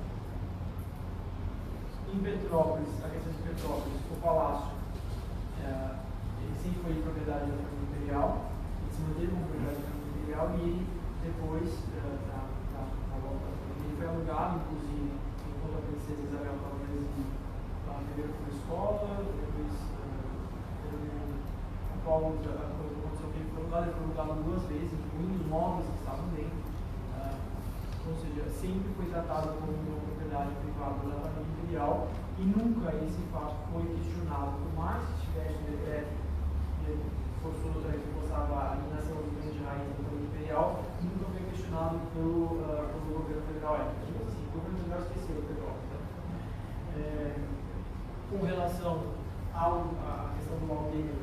Em Petrópolis, a questão de Petrópolis, o palácio, ele sempre foi propriedade da família imperial, ele se manteve como propriedade da família imperial e ele, depois, na volta da família, ele foi alugado, inclusive, enquanto a princesa Isabel estava residindo, primeiro por escola, depois o Paulo, quando aconteceu que ele foi alugado 2 vezes, incluindo os móveis que estavam dentro. Ou seja, sempre foi tratado como uma propriedade privada da família imperial e nunca esse fato foi questionado. Por mais que tivesse um decreto forçoso que forçava a eliminação dos bens de raiz da família imperial, nunca foi questionado pelo governo federal. Tipo assim, o governo federal esqueceu o Petrópolis. Com relação à questão do Aldeia,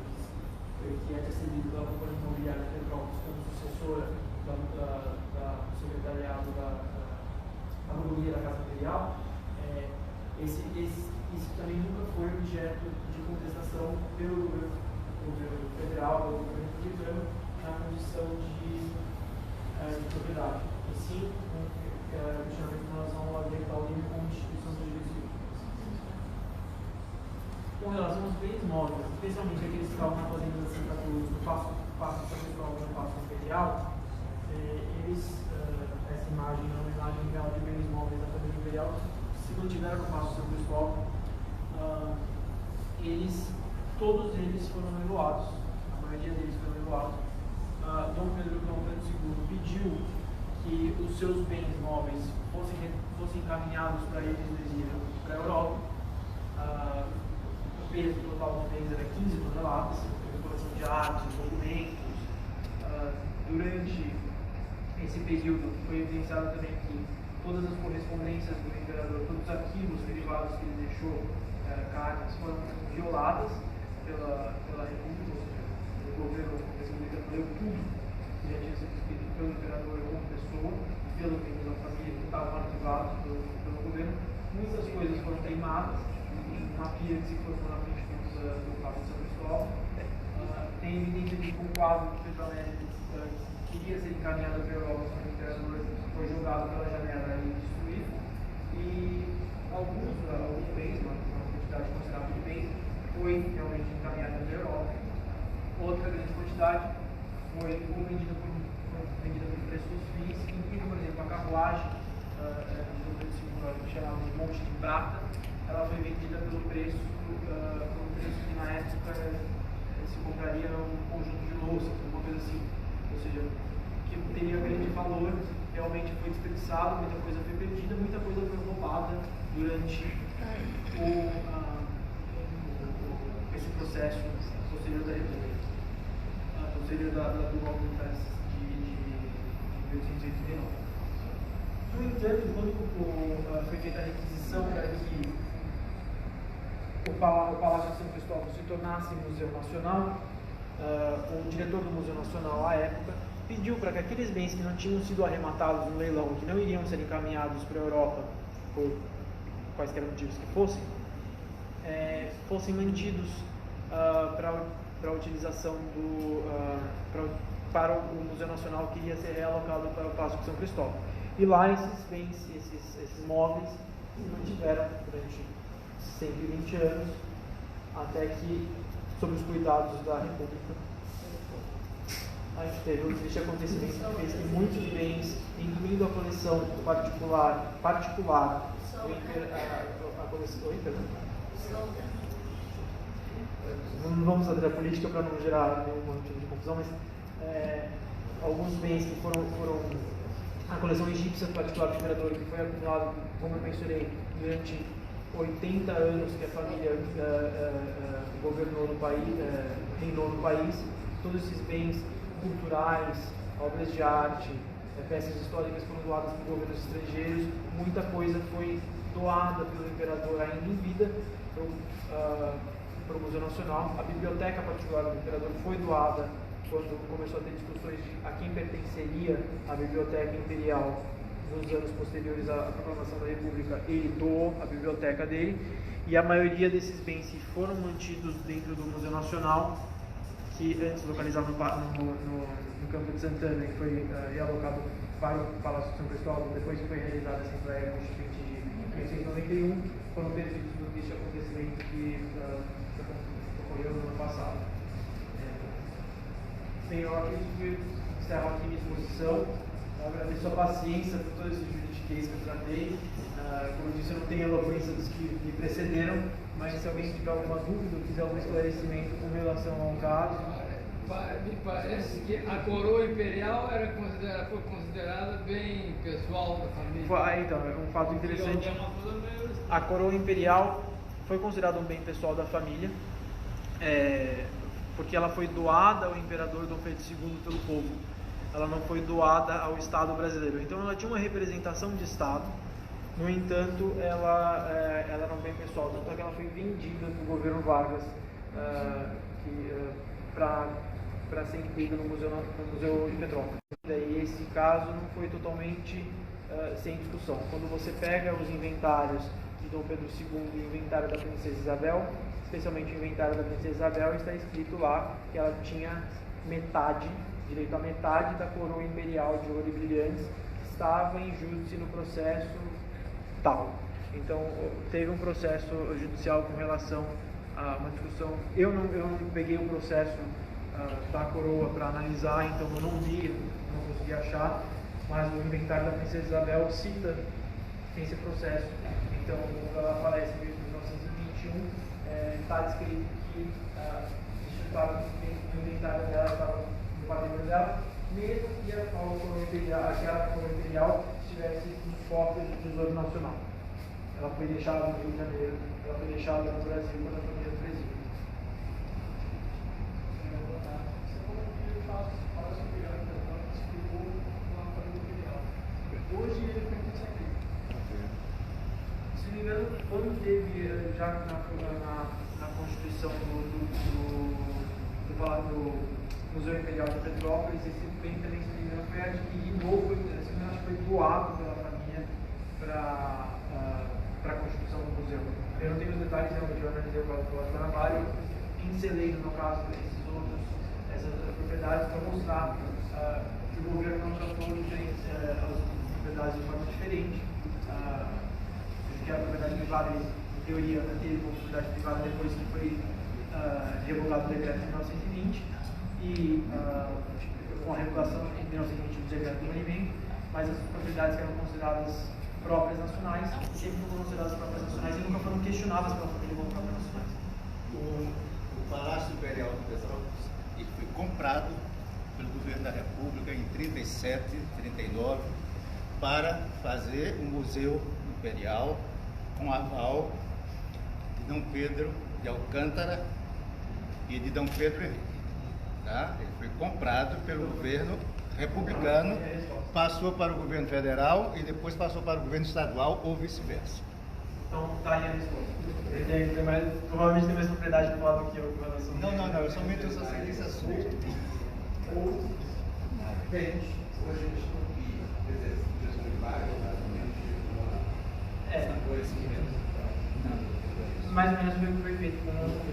que é recebido pela companhia imobiliária Petrópolis como sucessora do secretariado da Baronia da Casa Imperial, isso também nunca foi objeto de contestação pelo governo federal, pelo governo republicano, na condição de propriedade. E sim, questionamento em relação ao ambiental livre como instituição do direito civil. Com relação aos bens móveis, especialmente aqueles que estavam na fazenda da Santa Cruz, no Paço São Cristóvão e no Paço Imperial, essa imagem é uma homenagem real de bens móveis da família imperial, se mantiveram no Paço São Cristóvão. Todos eles foram leiloados, a maioria deles foram leiloados. Dom Pedro II pediu que os seus bens móveis fossem encaminhados para eles no exílio, para a Europa. O peso total dos bens era 15 toneladas, coleção de artes, documentos. Durante esse período foi evidenciado também que todas as correspondências do imperador, todos os arquivos derivados que ele deixou, cartas, foram violadas pela República, ou seja, o governo republicano leu tudo que já tinha sido escrito pelo imperador como pessoa, pelos membros da família que estavam arquivados pelo governo. Muitas coisas foram queimadas, uma pia que se formou na frente do Paço de São Cristóvão. Tem evidência de que um quadro de Pedro Américo queria ser encaminhado para a Europa, mas o imperador foi jogado pela janela e destruído. E alguns bens, uma quantidade considerável de bens, foi realmente encaminhada para a Europa. Outra grande quantidade foi vendida por preços fins, incluindo, por exemplo, a carruagem chamada de Monte de Prata. Ela foi vendida pelo preço que na época se compraria um conjunto de louças, alguma coisa assim. Ou seja, que teria grande valor, realmente foi desperdiçado, muita coisa foi perdida, muita coisa foi roubada durante esse processo posterior da República, posterior do golpe de 1889. No entanto, quando foi feita a requisição para que o Palácio de São Cristóvão se tornasse Museu Nacional, o diretor do Museu Nacional à época pediu para que aqueles bens que não tinham sido arrematados no leilão, que não iriam ser encaminhados para a Europa por quaisquer motivos que fossem mantidos para a utilização para o Museu Nacional, que iria ser realocado para o Paço de São Cristóvão. E lá esses bens, esses móveis se mantiveram durante 120 anos, até que, sob os cuidados da República, a gente teve um triste acontecimento que fez que muitos bens, incluindo a coleção particular não vamos fazer a política para não gerar nenhum tipo de confusão, mas alguns bens que foram a coleção egípcia particular do imperador, que foi acumulado, como eu mencionei, durante 80 anos que a família governou no país, reinou no país. Todos esses bens culturais, obras de arte, peças históricas foram doadas por governos estrangeiros. Muita coisa foi doada pelo imperador ainda em vida para o Museu Nacional. A biblioteca particular do imperador foi doada quando começou a ter discussões de a quem pertenceria a biblioteca imperial nos anos posteriores à proclamação da República. Ele doou a biblioteca dele, e a maioria desses bens que foram mantidos dentro do Museu Nacional, que antes localizado no Campo de Santana e foi realocado para o Palácio de São Cristóvão, depois que foi realizada a Assembleia Constituinte de 1891, foram perdidos neste acontecimento que ocorreu no ano passado. Senhor, encerro aqui minha exposição. Agradeço a paciência por todo esse juridiquês que eu tratei. Como eu disse, eu não tenho eloquência dos que me precederam, mas se alguém tiver alguma dúvida ou quiser algum esclarecimento com relação ao caso. Me parece que a coroa imperial foi considerada bem pessoal da família. Então, é um fato interessante. A coroa imperial foi considerada um bem pessoal da família, porque ela foi doada ao imperador Dom Pedro II pelo povo. Ela não foi doada ao Estado brasileiro. Então ela tinha uma representação de Estado, no entanto ela era um bem pessoal, tanto é que ela foi vendida para o governo Vargas, que para ser incluído no Museu de Petrópolis. E esse caso não foi totalmente sem discussão. Quando você pega os inventários de Dom Pedro II e o inventário da Princesa Isabel, especialmente o inventário da Princesa Isabel, está escrito lá que ela tinha direito a metade da coroa imperial de ouro e brilhantes, que estava em júdice no processo tal. Então, teve um processo judicial com relação a uma discussão. Eu não peguei o processo da coroa para analisar, então eu não vi, não consegui achar, mas o inventário da Princesa Isabel cita esse processo. Então, quando ela falece em 1921, está descrito que o inventário dela estava no patrimônio dela, mesmo que aquela coroa imperial estivesse em cópia do Tesouro Nacional. Ela foi deixada no Rio de Janeiro, ela foi deixada no Brasil quando a família do presídio. Hoje ele foi conseguido. Se não me engano, quando teve, já na Constituição do Museu Imperial de Petrópolis, esse bem também, se não me engano, foi adquirido ou foi doado pela família para a construção do museu. Eu não tenho os detalhes, realmente, eu analisei o caso do Cláudio Carnavalho, pincelei, no caso, essas propriedades para mostrar que o governo não tratou as propriedades de forma diferente. Que a propriedade privada, em teoria, teve uma propriedade privada depois que foi revogado o decreto de 1920 e com a revogação em 1920 do decreto do banimento, mas as propriedades que eram consideradas próprias nacionais sempre foram consideradas próprias nacionais e nunca foram questionadas pela família como próprias nacionais. O Palácio Imperial de Petrópolis foi comprado pelo governo da República em 37, 39 para fazer um museu imperial com aval de Dom Pedro de Alcântara e de Dom Pedro Henrique. Tá? Ele foi comprado pelo governo republicano, passou para o governo federal e depois passou para o governo estadual ou vice-versa. Então, está aí a resposta. Ele provavelmente tem mais propriedade do lado que eu. Não, eu somente eu só sei desse assunto. Mais ou menos foi o que foi feito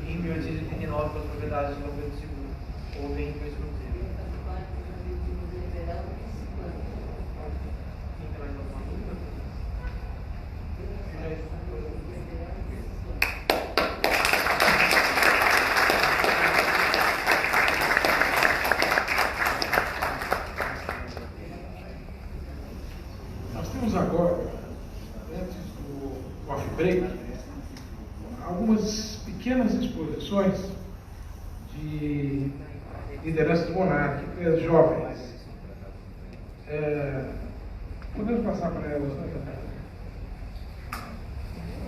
em 1889 com as propriedades do Dom Pedro II, ou bem depois do museu. Tem mais alguma dúvida? Eu já estou. Nós temos agora, antes do coffee break, algumas pequenas exposições de lideranças monárquicas jovens. Podemos passar para elas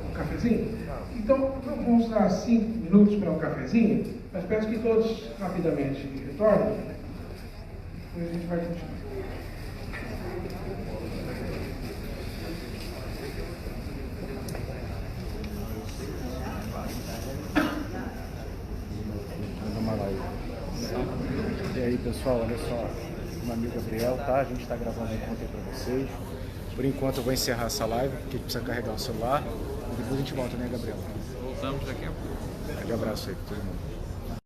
um cafezinho? Então, vamos dar 5 minutos para um cafezinho, mas peço que todos rapidamente retornem, depois a gente vai continuar. E aí, pessoal, olha só, meu amigo Gabriel, tá? A gente está gravando um conteúdo para vocês. Por enquanto eu vou encerrar essa live, porque a gente precisa carregar o celular. E depois a gente volta, né, Gabriel? Voltamos daqui a pouco. Um grande abraço aí para todo mundo.